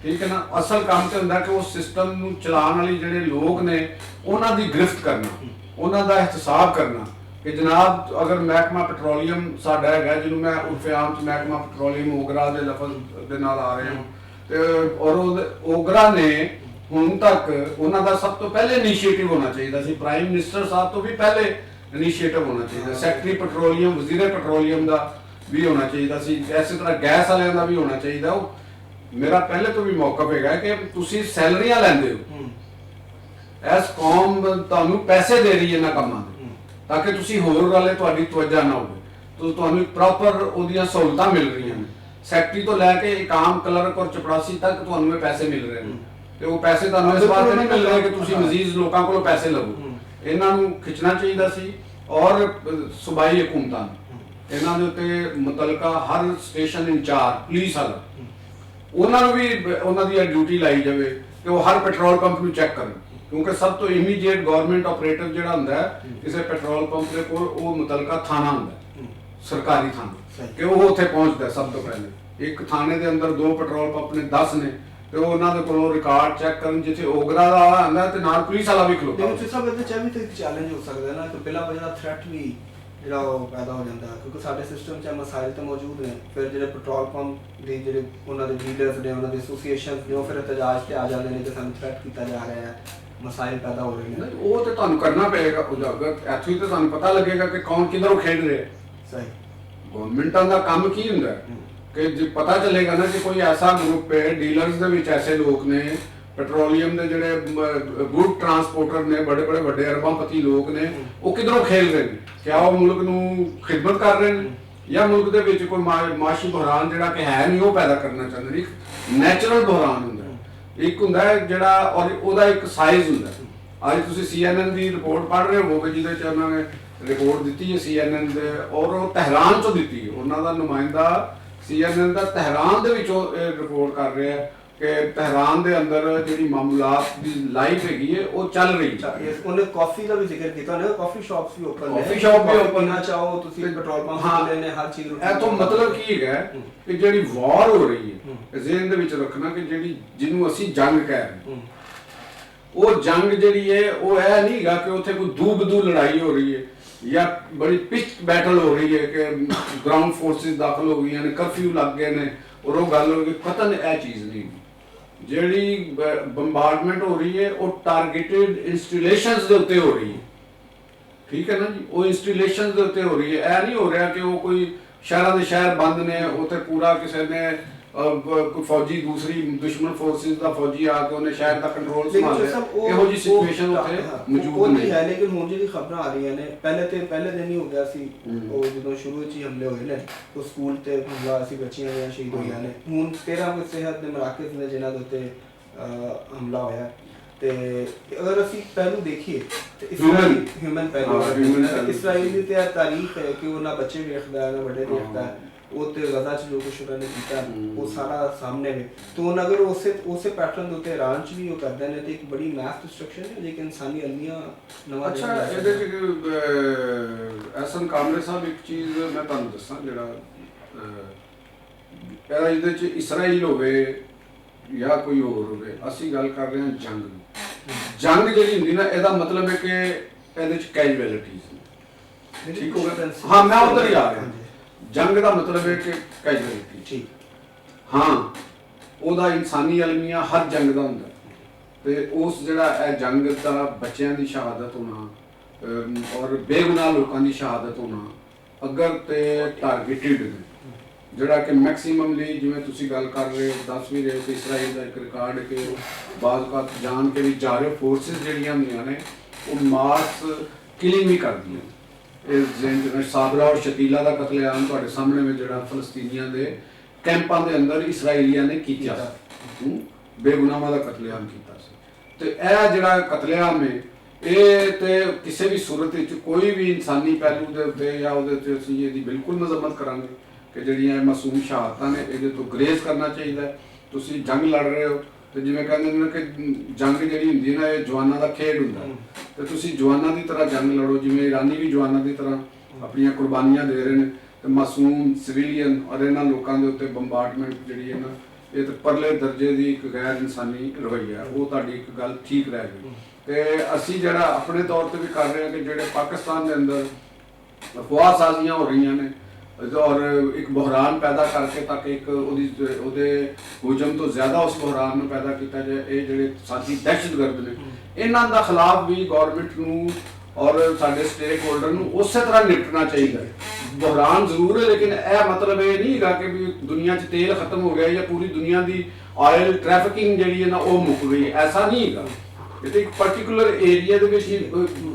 ਠੀਕ ਹੈ ਨਾ। ਅਸਲ ਕੰਮ ਤੇ ਹੁੰਦਾ ਕਿ ਉਹ ਸਿਸਟਮ ਨੂੰ ਚਲਾਉਣ ਵਾਲੀ ਜਿਹੜੇ ਲੋਕ ਨੇ ਉਹਨਾਂ ਦੀ ਗ੍ਰਿਫਤ ਕਰਨਾ, ਉਹਨਾਂ ਦਾ ihtisab ਕਰਨਾ ਕਿ ਜਨਾਬ ਅਗਰ ਮਹਿਕਮਾ ਪੈਟਰੋਲੀਅਮ ਸਾਡਾ ਹੈਗਾ, ਜਿਹਨੂੰ ਮੈਂ ਉਰਫੇ ਆਮ ਚ ਮਹਿਕਮਾ ਪੈਟਰੋਲੀਅਮ ਓਗਰਾ ਦੇ ਲਫ਼ਜ਼ ਦੇ ਨਾਲ ਆ ਰਹੇ ਹਾਂ, ਤੇ ਔਰ ਓਗਰਾ ਨੇ ਹੁਣ ਤੱਕ ਉਹਨਾਂ ਦਾ ਸਭ ਤੋਂ ਪਹਿਲੇ ਇਨੀਸ਼ੀਏਟਿਵ ਹੋਣਾ ਚਾਹੀਦਾ ਸੀ, ਪ੍ਰਾਈਮ ਮਿਨਿਸਟਰ ਸਾਹਿਬ ਤੋਂ ਵੀ ਪਹਿਲੇ ਇਨੀਸ਼ੀਏਟਿਵ ਹੋਣਾ ਚਾਹੀਦਾ, ਸੈਕਟਰੀ ਪੈਟਰੋਲੀਅਮ, ਵਜ਼ੀਰ ਪੈਟਰੋਲੀਅਮ ਦਾ ਵੀ ਹੋਣਾ ਚਾਹੀਦਾ ਸੀ, ਇਸੇ ਤਰ੍ਹਾਂ ਗੈਸ ਵਾਲਿਆਂ ਦਾ ਵੀ ਹੋਣਾ ਚਾਹੀਦਾ। ਉਹ ਮੇਰਾ ਪਹਿਲੇ ਤੋਂ ਵੀ ਮੌਕਫ ਹੈਗਾ ਕਿ ਤੁਸੀਂ ਸੈਲਰੀਆਂ ਲੈਂਦੇ ਹੋ, ਇਸ ਕੌਮ ਤੁਹਾਨੂੰ ਪੈਸੇ ਦੇ ਰਹੀ ਹੈ ਇਹਨਾਂ ਕੰਮਾਂ ਦੇ, ਤਾਂ ਕਿ ਤੁਸੀਂ ਹੋਰ ਵਾਲੇ ਤੁਹਾਡੀ ਤਵੱਜਾ ਨਾ ਹੋਵੇ, ਤੁਹਾਨੂੰ ਪ੍ਰੋਪਰ ਉਹਦੀਆਂ ਸਹੂਲਤਾਂ ਮਿਲ ਰਹੀਆਂ ਨੇ। ਸੈਕਟਰੀ ਤੋਂ ਲੈ ਕੇ ਇੱਕ ਆਮ ਕਲਰਕ ਔਰ ਚਪੜਾਸੀ ਤੱਕ ਤੁਹਾਨੂੰ ਇਹ ਪੈਸੇ ਮਿਲ ਰਹੇ ਨੇ, ਤੇ ਉਹ ਪੈਸੇ ਤੁਹਾਨੂੰ ਇਸ ਵਾਸਤੇ ਨਹੀਂ ਮਿਲ ਰਹੇ ਕਿ ਤੁਸੀਂ ਮਜ਼ੀਦ ਲੋਕਾਂ ਕੋਲੋਂ ਪੈਸੇ ਲਵੋ। ਇਹਨਾਂ ਨੂੰ ਖਿੱਚਣਾ ਚਾਹੀਦਾ ਸੀ ਔਰ ਸੂਬਾਈ ਹਕੂਮਤਾਂ ਇਹਨਾਂ ਦੇ ਉੱਤੇ ਮੁਤਲਕਾ ਹਰ ਸਟੇਸ਼ਨ ਇੰਚਾਰਜ ਪੁਲਿਸ ਵਾਲਾ ਉਹਨਾਂ ਨੂੰ ਵੀ ਉਹਨਾਂ ਦੀ ਡਿਊਟੀ ਲਾਈ ਜਾਵੇ ਕਿ ਉਹ ਹਰ ਪੈਟਰੋਲ ਪੰਪ ਨੂੰ ਚੈੱਕ ਕਰਨ, ਕਿਉਂਕਿ ਸਭ ਤੋਂ ਇਮੀਡੀਏਟ ਗਵਰਨਮੈਂਟ ਆਪਰੇਟਰ ਜਿਹੜਾ ਹੁੰਦਾ ਹੈ ਕਿਸੇ ਪੈਟਰੋਲ ਪੰਪ ਦੇ ਕੋਲ ਉਹ ਮੁਤਲਕਾ ਥਾਣਾ ਹੁੰਦਾ ਹੈ, ਸਰਕਾਰੀ ਥਾਣਾ, ਕਿ ਉਹ ਉੱਥੇ ਪਹੁੰਚਦਾ ਸਭ ਤੋਂ ਪਹਿਲੇ। ਇੱਕ ਥਾਣੇ ਦੇ ਅੰਦਰ 2 ਪੈਟਰੋਲ ਪੰਪ ਨੇ 10 ਨੇ ਤੇ ਉਹ ਉਹਨਾਂ ਦੇ ਕੋਲੋਂ ਰਿਕਾਰਡ ਚੈੱਕ ਕਰਨ, ਜਿੱਥੇ ਓਗਰਾ ਦਾ ਆਉਂਦਾ ਤੇ ਨਾਲ ਪੁਲਿਸ ਵਾਲਾ ਵੀ ਖਲੋਤਾ। ਲੇਕਿਨ ਸਭ ਇਹਦੇ ਚ ਵੀ ਤਾਂ ਇੱਕ ਚੈਲੰਜ ਹੋ ਸਕਦਾ ਨਾ ਕਿ ਪਹਿਲਾ ਜਿਹੜਾ ਥ੍ਰੈਟ ਵੀ ਜਿਹੜਾ ਉਹ ਪੈਦਾ ਹੋ ਜਾਂਦਾ, ਕਿਉਂਕਿ ਸਾਡੇ ਸਿਸਟਮ 'ਚ ਮਸਾਇਲ ਤਾਂ ਮੌਜੂਦ ਨੇ। ਫਿਰ ਜਿਹੜੇ ਪੈਟਰੋਲ ਪੰਪ ਦੇ ਜਿਹੜੇ ਉਹਨਾਂ ਦੇ ਲੀਡਰਸ ਨੇ, ਉਹਨਾਂ ਦੇ ਐਸੋਸੀਏਸ਼ਨਸ ਨੇ, ਉਹ ਫਿਰ ਇਤਜਾਜ ਤੇ ਆ ਜਾਂਦੇ ਨੇ ਕਿ ਸਾਨੂੰ ਥ੍ਰੈਟ ਕੀਤਾ ਜਾ ਰਿਹਾ ਹੈ, ਮਸਾਇਲ ਪੈਦਾ ਹੋ ਰਹੇ ਨੇ। ਉਹ ਤੇ ਤੁਹਾਨੂੰ ਕਰਨਾ ਪਏਗਾ ਉਜਾਗਰ, ਇੱਥੋਂ ਹੀ ਤਾਂ ਤੁਹਾਨੂੰ ਪਤਾ ਲੱਗੇਗਾ ਕਿ ਕੌਣ ਕਿੱਧਰੋਂ ਖੇਡ ਰਿਹਾ। ਸਹੀ ਗਵਰਨਮੈਂਟਾਂ ਦਾ ਕੰਮ ਕੀ ਹੁੰਦਾ ਹੈ ਕਿ ਜੇ ਪਤਾ ਚੱਲੇਗਾ ਨਾ ਕਿ ਕੋਈ ਐਸਾ ਗਰੁੱਪ ਹੈ, ਡੀਲਰਸ ਦੇ ਵਿੱਚ ਐਸੇ ਲੋਕ ਨੇ, ਪੈਟਰੋਲੀਅਮ ਦੇ ਜਿਹੜੇ ਗੁੱਡ ਟਰਾਂਸਪੋਰਟਰ ਨੇ, ਬੜੇ ਬੜੇ ਵੱਡੇ ਅਰਬਾਂਪਤੀ ਲੋਕ ਨੇ, ਉਹ ਕਿੱਧਰੋਂ ਖੇਲ ਰਹੇ ਨੇ, ਕਿਆ ਉਹ ਮੁਲਕ ਨੂੰ ਖਿਦਮਤ ਕਰ ਰਹੇ ਨੇ ਜਾਂ ਮੁਲਕ ਦੇ ਵਿੱਚ ਕੋਈ ਮਾਸ਼ੀ ਬੁਹਰਾਨ ਜਿਹੜਾ ਕਿ ਹੈ ਨਹੀਂ ਉਹ ਪੈਦਾ ਕਰਨਾ ਚਾਹੁੰਦੇ ਨੇ। ਇੱਕ ਨੈਚੁਰਲ ਬੁਹਰਾਨ ਹੁੰਦਾ, ਇੱਕ ਹੁੰਦਾ ਹੈ ਜਿਹੜਾ, ਔਰ ਉਹਦਾ ਇੱਕ ਸਾਈਜ਼ ਹੁੰਦਾ। ਅੱਜ ਤੁਸੀਂ CNN ਦੀ ਰਿਪੋਰਟ ਪੜ੍ਹ ਰਹੇ ਹੋਵੋਗੇ ਜਿਹਦੇ 'ਚ ਉਹਨਾਂ ਨੇ ਰਿਪੋਰਟ ਦਿੱਤੀ ਹੈ CNN ਦੇ, ਔਰ ਉਹ ਤਹਿਰਾਨ 'ਚੋਂ ਦਿੱਤੀ ਹੈ। ਉਹਨਾਂ ਦਾ ਨੁਮਾਇੰਦਾ CNN ਦਾ ਤਹਿਰਾਨ ਦੇ ਵਿੱਚੋਂ ਇਹ ਰਿਪੋਰਟ ਕਰ ਰਿਹਾ ਹੈ ਕਿ ਤਹਿਰਾਨ ਦੇ ਅੰਦਰ ਜਿਹੜੀ ਮਾਮੂਲਾਤ ਦੀ ਲਾਈਫ ਹੈਗੀ ਹੈ ਉਹ ਚੱਲ ਰਹੀ ਹੈ। ਉਹਨੇ ਕਾਫੀ ਦਾ ਵੀ ਜ਼ਿਕਰ ਕੀਤਾ ਨਾ, ਕਾਫੀ ਸ਼ਾਪਸ ਵੀ ਓਪਨ ਨੇ, ਕਾਫੀ ਸ਼ਾਪ ਵੀ ਓਪਨ ਨਾ ਚਾਹੋ ਤੁਸੀਂ ਪੈਟਰੋਲ ਪੰਪ ਖੋਲ੍ਹੇ ਨੇ, ਹਰ ਚੀਜ਼। ਇਹ ਤੋਂ ਮਤਲਬ ਕੀ ਹੈਗਾ ਕਿ ਜਿਹੜੀ ਵਾਰ ਹੋ ਰਹੀ ਹੈ, ਜ਼ਿਹਨ ਦੇ ਵਿੱਚ ਰੱਖਣਾ ਕਿ ਜਿਹੜੀ ਜਿਹਨੂੰ ਅਸੀਂ ਜੰਗ ਕਹਿ ਰਹੇ ਹਾਂ, ਉਹ ਜੰਗ ਜਿਹੜੀ ਹੈ ਉਹ ਇਹ ਨਹੀਂ ਹੈਗਾ ਕਿ ਉੱਥੇ ਕੋਈ ਦੂ-ਬਦੂ ਲੜਾਈ ਹੋ ਰਹੀ ਹੈ ਜਾਂ ਬੜੀ ਪਿਚਡ ਬੈਟਲ ਹੋ ਰਹੀ ਹੈ ਕਿ ਗਰਾਊਂਡ ਫੋਰਸਿਸ ਦਾਖਲ ਹੋ ਗਈਆਂ ਨੇ, ਕਰਫਿਊ ਲੱਗ ਗਏ ਨੇ ਔਰ ਉਹ ਗੱਲ ਹੋ ਗਈ। ਕਤਨ ਇਹ ਚੀਜ਼ ਨਹੀਂ, ਜਿਹੜੀ ਬੰਬਾਰਡਮੈਂਟ ਹੋ ਰਹੀ ਹੈ ਉਹ ਟਾਰਗੇਟਡ ਇੰਸਟਾਲੇਸ਼ਨਸ ਦੇ ਉੱਤੇ ਹੋ ਰਹੀ ਹੈ। ਠੀਕ ਹੈ ਨਾ ਜੀ, ਉਹ ਇੰਸਟਾਲੇਸ਼ਨਸ ਦੇ ਉੱਤੇ ਹੋ ਰਹੀ ਹੈ। ਇਹ ਨਹੀਂ ਹੋ ਰਿਹਾ ਕਿ ਉਹ ਕੋਈ ਸ਼ਹਿਰਾਂ ਦੇ ਸ਼ਹਿਰ ਬੰਦ ਨੇ, ਉੱਥੇ ਪੂਰਾ ਕਿਸੇ ਨੇ ਕੋਈ ਫੌਜੀ ਦੂਸਰੀ ਦੁਸ਼ਮਣ ਫੋਰਸਿਸ ਦਾ ਫੌਜੀ ਆ ਕੇ ਉਹਨੇ ਸ਼ਹਿਰ ਦਾ ਕੰਟਰੋਲ ਸੰਭਾਲਿਆ। ਇਹੋ ਜਿਹੀ ਸਿਚੁਏਸ਼ਨ ਉੱਥੇ ਮੌਜੂਦ ਨਹੀਂ ਹੈ। ਲੇਕਿਨ ਹੁਣ ਜਿਹੜੀ ਖਬਰਾਂ ਆ ਰਹੀਆਂ ਨੇ, ਪਹਿਲੇ ਦਿਨ ਹੀ ਹੋ ਗਿਆ ਸੀ ਉਹ ਜਦੋਂ ਸ਼ੁਰੂ ਵਿੱਚ ਹੀ ਹਮਲੇ ਹੋਏ ਨੇ, ਉਹ ਸਕੂਲ ਤੇ ਹਮਲਾ ਸੀ, ਬੱਚੀਆਂ ਦੀਆਂ ਸ਼ਹੀਦ ਹੋਈਆਂ ਨੇ। ਹੁਣ 13 ਕੋਈ ਸਿਹਤ ਦੇ ਮਰਾਕਜ਼ ਨੇ ਜਿਨ੍ਹਾਂ ਦੇ ਉੱਤੇ ਹਮਲਾ ਹੋਇਆ। ਤੇ ਅਗਰ ਅਸੀਂ ਪਹਿਲੂ ਦੇਖੀਏ ਤੇ ਹਿਊਮਨ ਪਹਿਲੂ, ਇਸਰਾਈਲ ਦੀ ਤੇ ਤਾਰੀਖ ਹੈ ਕਿ ਉਹਨਾਂ ਬੱਚੇ ਵੇਖਦਾ ਹੈ, ਨਾ ਵੱਡੇ ਦੇਖਦਾ ਹੈ, ਉਹ ਤੇ ਗਜ਼ਾ 'ਚ ਜੋ ਕੁਛ ਉਹਨਾਂ ਨੇ ਕੀਤਾ ਉਹ ਸਾਰਾ ਸਾਹਮਣੇ ਵੇ। ਤੇ ਹੁਣ ਅਗਰ ਉਸੇ ਪੈਟਰਨ ਦੇ ਉੱਤੇ ਇਰਾਨ 'ਚ ਵੀ ਉਹ ਕਰਦੇ ਨੇ ਤੇ ਇੱਕ ਬੜੀ ਮੈਸ ਡਿਸਟਰਕਸ਼ਨ ਹੈ, ਲੇਕਿਨ ਇਨਸਾਨੀ ਅਲਮੀਆਂ ਨਵਾਂ। ਅੱਛਾ, ਇਹਦੇ 'ਚ ਐਸਨ ਕਾਮਰੇ ਸਾਹਿਬ ਇੱਕ ਚੀਜ਼ ਮੈਂ ਤੁਹਾਨੂੰ ਦੱਸਾਂ, ਜਿਹੜਾ ਇਹਦੇ 'ਚ ਇਸਰਾਈਲ ਹੋਵੇ ਜਾਂ ਕੋਈ ਹੋਰ ਹੋਵੇ, ਅਸੀਂ ਗੱਲ ਕਰ ਰਹੇ ਹਾਂ ਜੰਗ ਦੀ। ਜੰਗ ਜਿਹੜੀ ਹੁੰਦੀ ਨਾ, ਇਹਦਾ ਮਤਲਬ ਹੈ ਕਿ ਇਹਦੇ 'ਚ ਕੈਜੁਅਲਿਟੀਜ਼ ਨੇ। ਠੀਕ ਹੋ ਗਿਆ? ਹਾਂ, ਮੈਂ ਉੱਧਰ ਹੀ ਆ ਰਿਹਾ। ਜੰਗ ਦਾ ਮਤਲਬ ਹੈ ਕਿ ਕੈਜੁਅਲਿਟੀ। ਠੀਕ, ਹਾਂ, ਉਹਦਾ ਇਨਸਾਨੀ ਅਲਮੀਆ ਹਰ ਜੰਗ ਦਾ ਹੁੰਦਾ ਤੇ ਉਸ ਜਿਹੜਾ ਇਹ ਜੰਗ ਦਾ ਬੱਚਿਆਂ ਦੀ ਸ਼ਹਾਦਤ ਹੋਣਾ ਔਰ ਬੇਗੁਨਾਹ ਲੋਕਾਂ ਦੀ ਸ਼ਹਾਦਤ ਹੋਣਾ, ਅਗਰ ਤੇ ਟਾਰਗੇਟਡ ਨੇ, ਜਿਹੜਾ ਕਿ ਮੈਕਸਿਮਮਲੀ ਜਿਵੇਂ ਤੁਸੀਂ ਗੱਲ ਕਰ ਰਹੇ ਹੋ, ਦੱਸ ਵੀ ਰਹੇ ਹੋ ਕਿ ਇਸਰਾਈਲ ਦਾ ਇੱਕ ਰਿਕਾਰਡ ਹੈ ਕਿ ਬਾਜ਼ੂਕਾਤ ਜਾਣ ਕੇ ਵੀ ਜਾ ਰਹੇ ਫੋਰਸਿਸ ਜਿਹੜੀਆਂ ਹੁੰਦੀਆਂ ਨੇ ਉਹ ਮਾਸ ਕਿਲਿੰਗ ਵੀ ਕਰਦੀਆਂ। ਜਿਵੇਂ ਸਾਬਰਾ ਔਰ ਸ਼ਤੀਲਾ ਦਾ ਕਤਲੇਆਮ ਤੁਹਾਡੇ ਸਾਹਮਣੇ ਵਿੱਚ ਜਿਹੜਾ ਫਲਸਤੀਨੀਆਂ ਦੇ ਕੈਂਪਾਂ ਦੇ ਅੰਦਰ ਇਸਰਾਈਲੀਆਂ ਨੇ ਕੀਤਾ, ਬੇਗੁਨਾਹਾਂ ਦਾ ਕਤਲੇਆਮ ਕੀਤਾ ਸੀ। ਤੇ ਇਹ ਜਿਹੜਾ ਕਤਲੇਆਮ ਹੈ ਇਹ ਤੇ ਕਿਸੇ ਵੀ ਸੂਰਤ ਵਿੱਚ ਕੋਈ ਵੀ ਇਨਸਾਨੀ ਪਹਿਲੂ ਦੇ ਉੱਤੇ ਜਾਂ ਉਹਦੇ ਉੱਤੇ ਅਸੀਂ ਇਹਦੀ ਬਿਲਕੁਲ ਮਜ਼ਮਤ ਕਰਾਂਗੇ ਕਿ ਜਿਹੜੀਆਂ ਮਾਸੂਮ ਸ਼ਹਾਦਤਾਂ ਨੇ ਇਹਦੇ ਤੋਂ ਗਰੇਜ਼ ਕਰਨਾ ਚਾਹੀਦਾ। ਤੁਸੀਂ ਜੰਗ ਲੜ ਰਹੇ ਹੋ ਤੇ ਜਿਵੇਂ ਕਹਿੰਦੇ ਨੇ ਕਿ ਜੰਗ ਜਿਹੜੀ ਹੁੰਦੀ ਨਾ ਇਹ ਜਵਾਨਾਂ ਦਾ ਖੇਡ ਹੁੰਦਾ, ਤੇ ਤੁਸੀਂ ਜਵਾਨਾਂ ਦੀ ਤਰ੍ਹਾਂ ਜੰਗ ਲੜੋ, ਜਿਵੇਂ ਇਰਾਨੀ ਵੀ ਜਵਾਨਾਂ ਦੀ ਤਰ੍ਹਾਂ ਆਪਣੀਆਂ ਕੁਰਬਾਨੀਆਂ ਦੇ ਰਹੇ ਨੇ। ਤੇ ਮਾਸੂਮ ਸਿਵਿਲੀਅਨ ਔਰ ਇਹਨਾਂ ਲੋਕਾਂ ਦੇ ਉੱਤੇ ਬੰਬਾਰਡਮੈਂਟ ਜਿਹੜੀ ਹੈ ਨਾ, ਇਹ ਤਾਂ ਪਰਲੇ ਦਰਜੇ ਦੀ ਇੱਕ ਗੈਰ ਇਨਸਾਨੀ ਰਵੱਈਆ। ਉਹ ਤੁਹਾਡੀ ਇੱਕ ਗੱਲ ਠੀਕ ਰਹਿ ਗਈ। ਤੇ ਅਸੀਂ ਜਿਹੜਾ ਆਪਣੇ ਤੌਰ ਤੇ ਵੀ ਕਰ ਰਹੇ ਹਾਂ ਕਿ ਜਿਹੜੇ ਪਾਕਿਸਤਾਨ ਦੇ ਅੰਦਰ ਅਫਵਾਹ ਸਾਜ਼ੀਆਂ ਹੋ ਰਹੀਆਂ ਨੇ ਔਰ ਇੱਕ ਬੁਹਰਾਨ ਪੈਦਾ ਕਰਕੇ ਤਾਂ ਕਿ ਇੱਕ ਉਹਦੇ ਹੁਜਮ ਤੋਂ ਜ਼ਿਆਦਾ ਉਸ ਬੁਹਰਾਨ ਨੂੰ ਪੈਦਾ ਕੀਤਾ ਜਾਏ, ਇਹ ਜਿਹੜੇ ਸਾਥੀ ਦਹਿਸ਼ਤਗਰਦ ਨੇ ਇਹਨਾਂ ਦਾ ਖਿਲਾਫ ਵੀ ਗੌਰਮੈਂਟ ਨੂੰ ਔਰ ਸਾਡੇ ਸਟੇਕ ਹੋਲਡਰ ਨੂੰ ਉਸੇ ਤਰ੍ਹਾਂ ਨਿਪਟਣਾ ਚਾਹੀਦਾ ਹੈ। ਬੁਹਰਾਨ ਜ਼ਰੂਰ ਹੈ, ਲੇਕਿਨ ਇਹ ਮਤਲਬ ਇਹ ਨਹੀਂ ਹੈਗਾ ਕਿ ਵੀ ਦੁਨੀਆ 'ਚ ਤੇਲ ਖਤਮ ਹੋ ਗਿਆ ਜਾਂ ਪੂਰੀ ਦੁਨੀਆ ਦੀ ਆਇਲ ਟ੍ਰੈਫਿਕਿੰਗ ਜਿਹੜੀ ਹੈ ਨਾ ਉਹ ਮੁੱਕ ਗਈ, ਐਸਾ ਨਹੀਂ ਹੈਗਾ। ਇਹ ਤਾਂ ਇੱਕ ਪਾਰਟਿਕੂਲਰ ਏਰੀਆ ਦੇ ਵਿੱਚ ਹੀ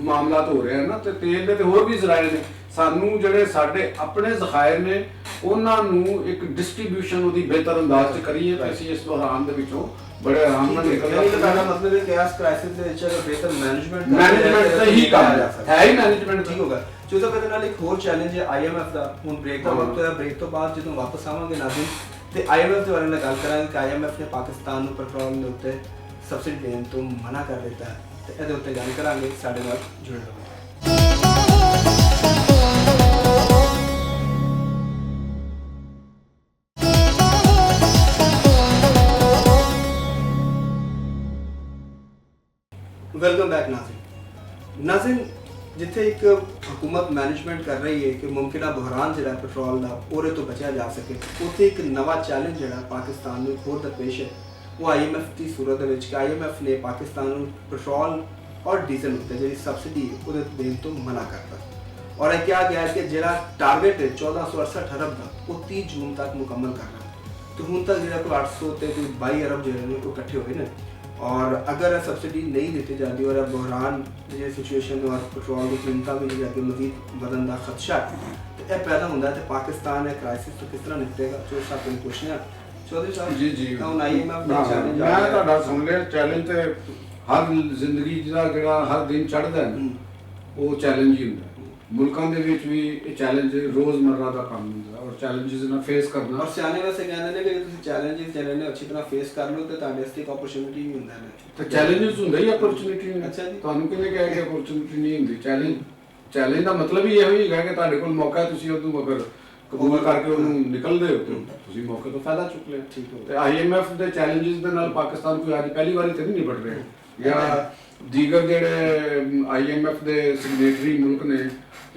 ਮਾਮਲਾਤ ਹੋ ਰਿਹਾ ਨਾ, ਤੇ ਤੇਲ ਦੇ ਤੇ ਹੋਰ ਵੀ ਜ਼ਰਾਇਰ ਨੇ। ਸਾਨੂੰ ਜਿਹੜੇ ਸਾਡੇ ਆਪਣੇ ਜ਼ਖਾਇਰ ਨੇ ਉਹਨਾਂ ਨੂੰ ਇੱਕ ਡਿਸਟ੍ਰੀਬਿਊਸ਼ਨ ਉਹਦੀ ਬਿਹਤਰ ਅੰਦਾਜ਼ 'ਚ ਕਰੀਏ ਤਾਂ ਅਸੀਂ ਇਸ ਬੁਹਰਾਨ ਦੇ ਵਿੱਚੋਂ ਬੜੇ ਆਰਾਮ ਨਾਲ ਨਿਕਲ ਜਾਵਾਂਗੇ। ਇਹਦਾ ਮਤਲਬ ਹੈ ਕਿ ਇਸ ਕ੍ਰਾਈਸਿਸ ਦੇ ਵਿੱਚ ਬਿਹਤਰ ਮੈਨੇਜਮੈਂਟ ਦਾ ਹੀ ਕੰਮ ਹੈ, ਹੀ ਮੈਨੇਜਮੈਂਟ ਠੀਕ ਹੋਗਾ। ਜਦੋਂ ਇਹਦੇ ਨਾਲ ਇੱਕ ਹੋਰ ਚੈਲੰਜ ਹੈ IMF ਦਾ। ਹੁਣ ਬ੍ਰੇਕ ਦਾ ਵਕਤ ਹੋਇਆ, ਬ੍ਰੇਕ ਤੋਂ ਬਾਅਦ ਜਦੋਂ ਵਾਪਸ ਆਵਾਂਗੇ ਨਾਜ਼ਰੀਨ ਤੇ IMF ਦੇ ਬਾਰੇ ਨਾਲ ਗੱਲ ਕਰਾਂਗੇ ਕਿ IMF ਨੇ ਪਾਕਿਸਤਾਨ ਨੂੰ ਪੈਟਰੋਲ ਦੇ ਉੱਤੇ ਸਬਸਿਡੀ ਦੇਣ ਤੋਂ ਮਨਾ ਕਰ ਦਿੱਤਾ ਹੈ ਤੇ ਇਹਦੇ ਉੱਤੇ ਗੱਲ ਕਰਾਂਗੇ। ਸਾਡੇ ਨਾਲ ਜੁੜੇ ਰਹੋ। Welcome back Nazreen. ਜਿੱਥੇ ਇੱਕ ਹਕੂਮਤ ਮੈਨੇਜਮੈਂਟ ਕਰ ਰਹੀ ਹੈ ਕਿ ਮੁਮਕਿਨਾ ਬੁਹਰਾਨ ਜਿਹੜਾ ਪੈਟਰੋਲ ਦਾ ਉਹਦੇ ਤੋਂ ਬਚਿਆ ਜਾ ਸਕੇ, ਉੱਥੇ ਇੱਕ ਨਵਾਂ ਚੈਲੰਜ ਜਿਹੜਾ ਪਾਕਿਸਤਾਨ ਨੂੰ ਹੋਰ ਦਰਪੇਸ਼ ਹੈ ਉਹ IMF ਦੀ ਸੂਰਤ ਦੇ ਵਿੱਚ ਕਿ IMF ਨੇ ਪਾਕਿਸਤਾਨ ਨੂੰ ਪੈਟਰੋਲ ਔਰ ਡੀਜ਼ਲ ਉੱਤੇ ਜਿਹੜੀ ਸਬਸਿਡੀ ਹੈ ਉਹਦੇ ਦੇਣ ਤੋਂ ਮਨਾ ਕਰਤਾ ਔਰ ਇਹ ਕਿਹਾ ਗਿਆ ਕਿ ਜਿਹੜਾ ਟਾਰਗੇਟ ਹੈ 1468 ਅਰਬ ਦਾ ਉਹ 30 ਜੂਨ ਤੱਕ ਮੁਕੰਮਲ ਕਰਨਾ। ਤੇ ਹੁਣ ਤੱਕ ਜਿਹੜਾ ਕੋਈ 800 ਤੇ ਕੋਈ 22 ਅਰਬ ਜਿਹੜੇ ਨੇ ਉਹ ਇਕੱਠੇ ਹੋਏ ਨੇ और अगर सब्सिडी नहीं दी जाती और बहरान जो सिचुएशन और पेट्रोल की कीमत भी जाके मजीद बढ़ने का खदशा तो यह पैदा होता है तो पाकिस्तान है क्राइसिस तो किस तरह निपटेगा। चौधरी साहब को पूछने चौधरी साहब जी जी IMF मैं सुन लिया चैलेंज तो हर जिंदगी का हर दिन चढ़ता है वो चैलेंज ही होता है। मुल्कों के भी ये चैलेंज रोजमर्रा का काम होता है और चैलेंजेस ना फेस करना और सियाने वैसे कहते हैं कि तुम चैलेंजेस ਜਿਹੜੇ ਨੇ ਅੱਛੀ ਤਰ੍ਹਾਂ ਫੇਸ ਕਰ ਲਓ ਤੇ ਤੁਹਾਡੇ ਵਾਸਤੇ ਇੱਕ ਓਪਰਚੁਨਿਟੀ ਵੀ ਹੁੰਦਾ ਹੈ। ਤੇ ਚੈਲੰਜਸ ਹੁੰਦਾ ਹੀ ਓਪਰਚੁਨਿਟੀ ਨੇ। ਅੱਛਾ ਜੀ, ਤੁਹਾਨੂੰ ਕਿਹਨੇ ਕਿਹਾ ਕਿ ਓਪਰਚੁਨਿਟੀ ਨਹੀਂ ਹੁੰਦੀ? ਚੈਲੰਜ ਦਾ ਮਤਲਬ ਹੀ ਇਹੋ ਹੀ ਹੈ ਕਿ ਤੁਹਾਡੇ ਕੋਲ ਮੌਕਾ ਹੈ, ਤੁਸੀਂ ਉਹਨੂੰ ਅਗਰ ਕਬੂਲ ਕਰਕੇ ਉਹਨੂੰ ਨਿਕਲਦੇ ਹੋ ਤੇ ਤੁਸੀਂ ਮੌਕੇ ਤੋਂ ਫਾਇਦਾ ਚੁੱਕ ਲਿਆ। ਠੀਕ ਹੋ ਤੇ IMF ਦੇ ਚੈਲੰਜਸ ਦੇ ਨਾਲ ਪਾਕਿਸਤਾਨ ਕੋਈ ਅੱਜ ਪਹਿਲੀ ਵਾਰੀ ਤੇ ਨਹੀਂ ਨਿਪਟ ਰਿਹਾ ਜਾਂ ਦੀਗਰ ਜਿਹੜੇ IMF ਦੇ ਸਿਗਨੇਟਰੀ ਮੁਲਕ ਨੇ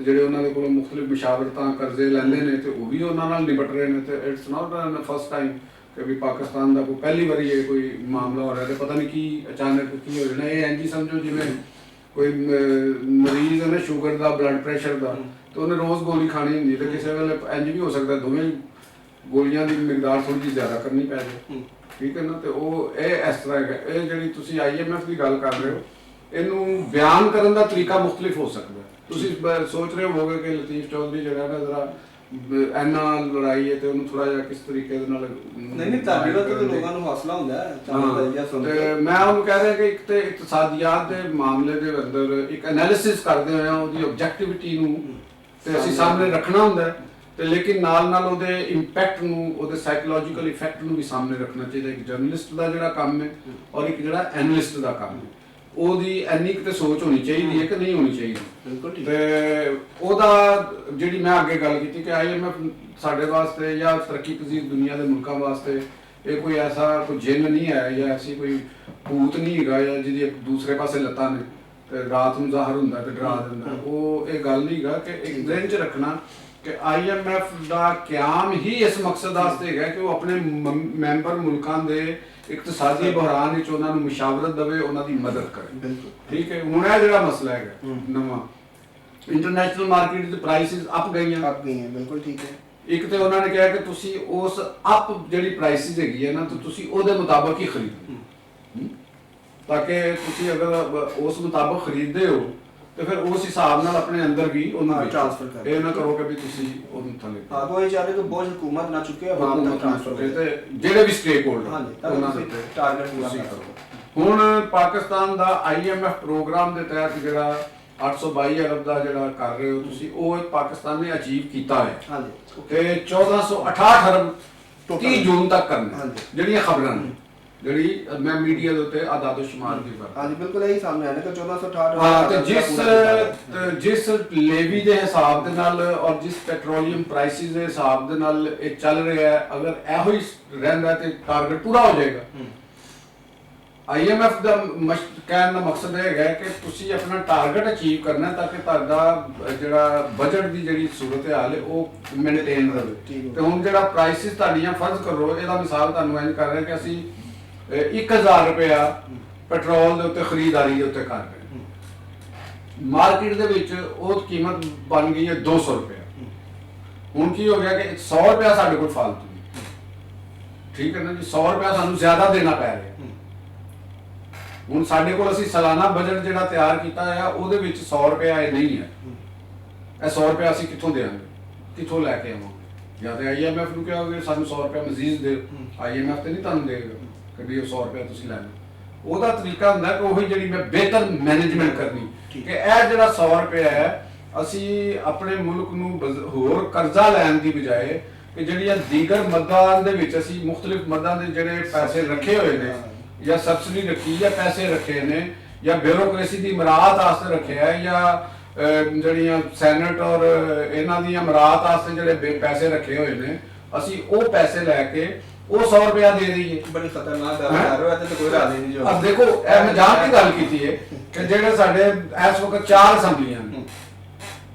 ਜਿਹੜੇ ਉਹਨਾਂ ਦੇ ਕੋਲੋਂ ਮੁxtਲਿਫ ਮਸ਼ਾਵਰਤਾਂ ਕਰਜ਼ੇ ਲੈਂਦੇ ਨੇ ਤੇ ਉਹ ਵੀ ਉਹਨਾਂ ਨਾਲ ਨਿਪਟ ਰਹੇ ਨੇ। ਤੇ ਇਟਸ ਨਾਟ ਫਸਟ ਟਾਈਮ ਕਿ ਵੀ ਪਾਕਿਸਤਾਨ ਦਾ ਕੋਈ ਪਹਿਲੀ ਵਾਰੀ ਇਹ ਕੋਈ ਮਾਮਲਾ ਹੋ ਰਿਹਾ ਤੇ ਪਤਾ ਨਹੀਂ ਕੀ ਅਚਾਨਕ ਕੀ ਹੋ ਜਾਣਾ। ਇਹ ਇੰਝ ਹੀ ਸਮਝੋ ਜਿਵੇਂ ਕੋਈ ਮਰੀਜ਼ ਹੈ ਨਾ ਸ਼ੂਗਰ ਦਾ, ਬਲੱਡ ਪ੍ਰੈਸ਼ਰ ਦਾ, ਤੇ ਉਹਨੇ ਰੋਜ਼ ਗੋਲੀ ਖਾਣੀ ਹੁੰਦੀ ਤੇ ਕਿਸੇ ਵੇਲੇ ਇੰਝ ਵੀ ਹੋ ਸਕਦਾ ਦੋਵੇਂ ਗੋਲੀਆਂ ਦੀ ਮਿਕਦਾਰ ਥੋੜੀ ਜਿਹੀ ਜ਼ਿਆਦਾ ਕਰਨੀ ਪੈ ਜਾਏ। ਠੀਕ ਹੈ ਨਾ। ਤੇ ਉਹ ਇਹ ਇਸ ਤਰ੍ਹਾਂ ਹੈਗਾ। ਇਹ ਜਿਹੜੀ ਤੁਸੀਂ IMF ਦੀ ਗੱਲ ਕਰ ਰਹੇ ਹੋ ਇਹਨੂੰ ਬਿਆਨ ਕਰਨ ਦਾ ਤਰੀਕਾ ਮੁxtਲਿਫ ਹੋ ਸਕਦਾ। ਤੁਸੀਂ ਸੋਚ ਰਹੇ ਹੋਵੋਗੇ ਕਿ ਲਤੀਫ ਚੌਧਰੀ ਜਿਹੜਾ ਨਾ ਜ਼ਰਾ ਇੰਨਾ ਲੜਾਈ ਹੈ ਤੇ ਉਹਨੂੰ ਥੋੜਾ ਜਿਹਾ ਕਿਸ ਤਰੀਕੇ ਦੇ ਨਾਲ ਨਹੀਂ ਤੁਹਾਡੇ ਵੱਲ ਤਾਂ ਲੋਕਾਂ ਨੂੰ ਹੌਸਲਾ ਹੁੰਦਾ ਹੈ ਤੇ ਮੈਂ ਉਹਨੂੰ ਕਹਿ ਰਿਹਾ ਕਿ ਇੱਕ ਤੇ ਇਕਤਸਾਦੀਆਤ ਦੇ ਮਾਮਲੇ ਦੇ ਅੰਦਰ ਇੱਕ ਐਨਾਲਿਸਿਸ ਕਰਦੇ ਹੋਏ ਉਹਦੀ ਆਬਜੈਕਟਿਵਿਟੀ ਨੂੰ ਤੇ ਅਸੀਂ ਸਾਹਮਣੇ ਰੱਖਣਾ ਹੁੰਦਾ ਤੇ ਲੇਕਿਨ ਨਾਲ ਉਹਦੇ ਇੰਪੈਕਟ ਨੂੰ, ਉਹਦੇ ਸਾਈਕੋਲੋਜੀਕਲ ਇਫੈਕਟ ਨੂੰ ਵੀ ਸਾਹਮਣੇ ਰੱਖਣਾ ਚਾਹੀਦਾ। ਇੱਕ ਜਰਨਲਿਸਟ ਦਾ ਜਿਹੜਾ ਕੰਮ ਹੈ ਔਰ ਇੱਕ ਜਿਹੜਾ ਐਨਾਲਿਸਟ ਦਾ ਕੰਮ ਹੈ ਉਹਦੀ ਇੰਨੀ ਕੁ ਤੇ ਸੋਚ ਹੋਣੀ ਚਾਹੀਦੀ ਹੈ ਕਿ ਨਹੀਂ ਹੋਣੀ ਚਾਹੀਦੀ। ਬਿਲਕੁਲ ਠੀਕ। ਤੇ ਉਹਦਾ ਜਿਹੜੀ ਮੈਂ ਅੱਗੇ ਗੱਲ ਕੀਤੀ ਕਿ IMF ਸਾਡੇ ਵਾਸਤੇ ਜਾਂ ਤਰੱਕੀ ਪਜ਼ੀਰ ਦੁਨੀਆ ਦੇ ਮੁਲਕਾਂ ਵਾਸਤੇ ਇਹ ਕੋਈ ਐਸਾ ਕੋਈ ਜਿੰਨ ਨਹੀਂ ਹੈ ਜਾਂ ਐਸੀ ਕੋਈ ਭੂਤ ਨਹੀਂ ਹੈਗਾ ਜਾਂ ਜਿਹਦੀ ਇੱਕ ਦੂਸਰੇ ਪਾਸੇ ਲੱਤਾਂ ਨੇ ਤੇ ਰਾਤ ਨੂੰ ਜ਼ਾਹਰ ਹੁੰਦਾ ਤੇ ਡਰਾ ਦਿੰਦਾ। ਉਹ ਇਹ ਗੱਲ ਨਹੀਂ ਹੈਗਾ ਕਿ ਇੱਕ ਦਿਨ 'ਚ ਰੱਖਣਾ ਕਿ IMF ਦਾ ਕਿਆਮ ਹੀ ਇਸ ਮਕਸਦ ਵਾਸਤੇ ਹੈਗਾ ਕਿ ਉਹ ਆਪਣੇ ਮੈਂਬਰ ਮੁਲਕਾਂ ਦੇ ਇਕਤਸਾਦੀ ਬੁਹਰਾਨ ਵਿੱਚ ਉਹਨਾਂ ਨੂੰ ਮੁਸ਼ਾਵਰਤ ਦੇਵੇ, ਉਹਨਾਂ ਦੀ ਮਦਦ ਕਰੇ। ਬਿਲਕੁਲ ਠੀਕ ਹੈ। ਹੁਣ ਇਹ ਜਿਹੜਾ ਮਸਲਾ ਹੈਗਾ ਨਵਾਂ ਇੰਟਰਨੈਸ਼ਨਲ ਮਾਰਕੀਟ ਦੇ ਪ੍ਰਾਈਸਿਸ ਅਪ ਗਈਆਂ। ਬਿਲਕੁਲ ਠੀਕ ਹੈ। ਇੱਕ ਤੇ ਉਹਨਾਂ ਨੇ ਕਿਹਾ ਕਿ ਤੁਸੀਂ ਉਸ ਅਪ ਜਿਹੜੀ ਪ੍ਰਾਈਸਿਸ ਹੈਗੀ ਹੈ ਨਾ ਤਾਂ ਤੁਸੀਂ ਉਹਦੇ ਮੁਤਾਬਕ ਹੀ ਖਰੀਦੋ ਤਾਂ ਕਿ ਤੁਸੀਂ ਅਗਰ ਉਸ ਮੁਤਾਬਕ ਖਰੀਦਦੇ ਹੋ ਤੇ ਫਿਰ ਉਸ ਹਿਸਾਬ ਨਾਲ ਆਪਣੇ ਅੰਦਰ ਵੀ ਉਹਨੂੰ ਟ੍ਰਾਂਸਫਰ ਕਰੋ। ਇਹ ਨਾ ਕਰੋ ਕਿ ਵੀ ਤੁਸੀਂ ਉਹਨੂੰ ਥੱਲੇ ਕੋਈ ਚਾਹੇ ਕਿ ਬੋਝ ਹੁਕੂਮਤ ਨਾ ਚੁੱਕੇ ਆਵਾਮ ਤੱਕ ਟ੍ਰਾਂਸਫਰ ਕਰੇ ਤੇ ਜਿਹੜੇ ਵੀ ਸਟੇਕ ਹੋਲਡਰ ਉਹਨਾਂ ਦੇ ਟਾਰਗੇਟ ਪੂਰਾ ਕਰੋ। ਹੁਣ ਪਾਕਿਸਤਾਨ ਦਾ IMF ਪ੍ਰੋਗਰਾਮ ਦੇ ਤਹਿਤ ਜਿਹੜਾ 822 ਅਰਬ ਦਾ ਜਿਹੜਾ ਕਰ ਰਹੇ ਹੋ ਤੁਸੀਂ ਉਹ ਪਾਕਿਸਤਾਨ ਨੇ ਅਚੀਵ ਕੀਤਾ ਹੈ। ਹਾਂਜੀ ਤੇ 1468 ਅਰਬ 30 ਜੂਨ ਤੱਕ ਕਰਨਾ ਜਿਹੜੀਆਂ ਖਬਰਾਂ ਨੇ ਜਿਹੜੀ ਮੈਂ ਮੀਡੀਆ ਦੇ ਉੱਤੇ ਆਦਾਦੋ ਸ਼ੁਮਾਰ ਦੀ ਕਰ। ਹਾਂਜੀ ਬਿਲਕੁਲ ਇਹੀ ਸਾਹਮਣੇ ਆਇਆ ਕਿ 1468 ਹਾਂ ਤੇ ਜਿਸ ਲੇਵੀ ਦੇ ਹਿਸਾਬ ਦੇ ਨਾਲ ਔਰ ਜਿਸ ਪੈਟਰੋਲੀਅਮ ਪ੍ਰਾਈਸਿਸ ਦੇ ਹਿਸਾਬ ਦੇ ਨਾਲ ਇਹ ਚੱਲ ਰਿਹਾ ਹੈ ਅਗਰ ਇਹੋ ਹੀ ਰਹਿੰਦਾ ਤੇ ਟਾਰਗੇਟ ਪੂਰਾ ਹੋ ਜਾਏਗਾ। IMF ਦਾ ਕਹਿਣ ਦਾ ਮਕਸਦ ਇਹ ਹੈਗਾ ਕਿ ਤੁਸੀਂ ਆਪਣਾ ਟਾਰਗੇਟ ਅਚੀਵ ਕਰਨਾ ਤਾਂ ਕਿ ਤੁਹਾਡਾ ਜਿਹੜਾ ਬਜਟ ਦੀ ਜਿਹੜੀ ਸੂਰਤ ਹਾਲ ਹੈ ਉਹ ਮੇਨਟੇਨ ਰਹੇ। ਤੇ ਹੁਣ ਜਿਹੜਾ ਪ੍ਰਾਈਸਿਸ ਤੁਹਾਡੀਆਂ ਫਰਜ਼ ਕਰੋ ਇਹਦਾ ਮਿਸਾਲ ਤੁਹਾਨੂੰ ਇੰਜ ਕਰ ਰਿਹਾ ਕਿ ਅਸੀਂ 1000 ਰੁਪਇਆ ਪੈਟਰੋਲ ਦੇ ਉੱਤੇ ਖਰੀਦਦਾਰੀ ਦੇ ਉੱਤੇ ਕਰ ਰਹੇ ਮਾਰਕੀਟ ਦੇ ਵਿੱਚ ਉਹ ਕੀਮਤ ਬਣ ਗਈ ਹੈ 200 ਰੁਪਇਆ। ਹੁਣ ਕੀ ਹੋ ਗਿਆ ਕਿ 100 ਰੁਪਇਆ ਸਾਡੇ ਕੋਲ ਫਾਲਤੂ ਠੀਕ ਹੈ ਨਾ ਜੀ 100 ਰੁਪਇਆ ਸਾਨੂੰ ਜ਼ਿਆਦਾ ਦੇਣਾ ਪੈ ਰਿਹਾ। ਹੁਣ ਸਾਡੇ ਕੋਲ ਅਸੀਂ ਸਾਲਾਨਾ ਬਜਟ ਜਿਹੜਾ ਤਿਆਰ ਕੀਤਾ ਹੈ ਉਹਦੇ ਵਿੱਚ 100 ਰੁਪਇਆ ਇਹ ਨਹੀਂ ਹੈ। ਇਹ 100 ਰੁਪਇਆ ਅਸੀਂ ਕਿੱਥੋਂ ਦੇਵਾਂਗੇ, ਕਿੱਥੋਂ ਲੈ ਕੇ ਆਵਾਂਗੇ? ਜਾਂ ਤੇ IMF ਨੂੰ ਕਹੋਗੇ ਸਾਨੂੰ 100 ਰੁਪਇਆ ਮਜ਼ੀਦ ਦਿਓ। IMF ਤੇ ਨਹੀਂ ਤੁਹਾਨੂੰ ਦੇਗਾ ਕਿ ਵੀ ਉਹ 100 ਰੁਪਇਆ ਤੁਸੀਂ ਲੈ ਲਓ। ਉਹਦਾ ਤਰੀਕਾ ਹੁੰਦਾ ਕਿ ਉਹੀ ਜਿਹੜੀ ਮੈਂ ਬਿਹਤਰ ਮੈਨੇਜਮੈਂਟ ਕਰਨੀ ਕਿ ਇਹ ਜਿਹੜਾ 100 ਰੁਪਇਆ ਹੈ ਅਸੀਂ ਆਪਣੇ ਮੁਲਕ ਨੂੰ ਹੋਰ ਕਰਜ਼ਾ ਲੈਣ ਦੀ ਬਜਾਏ ਕਿ ਜਿਹੜੀਆਂ ਦੀਗਰ ਮਦਾਂ ਦੇ ਵਿੱਚ ਅਸੀਂ ਮੁxtਲਿਫ ਮਦਾਂ ਦੇ ਜਿਹੜੇ ਪੈਸੇ ਰੱਖੇ ਹੋਏ ਨੇ ਜਾਂ ਸਬਸਿਡੀ ਰੱਖੀ ਜਾਂ ਪੈਸੇ ਰੱਖੇ ਨੇ ਜਾਂ ਬਿਊਰੋਕ੍ਰੇਸੀ ਦੀ ਮਰਾਹਤ ਵਾਸਤੇ ਰੱਖਿਆ ਜਾਂ ਜਿਹੜੀਆਂ ਸੈਨੇਟ ਔਰ ਇਹਨਾਂ ਦੀਆਂ ਮਰਾਹਤ ਵਾਸਤੇ ਜਿਹੜੇ ਪੈਸੇ ਰੱਖੇ ਹੋਏ ਨੇ ਅਸੀਂ ਉਹ ਪੈਸੇ ਲੈ ਕੇ ਉਹ 100 ਰੁਪਇਆ ਦੇ ਦਈਏ। ਬੜੀ ਖਤਰਨਾਕ ਗੱਲ ਕਰ ਰਹੇ ਹੋ, ਤੇ ਕੋਈ ਰਾਜ ਨਹੀਂ ਜੋ। अब देखो मैं जान की गल की है कि जेडे साडे इस वक्त 4 असैम्बलियां ने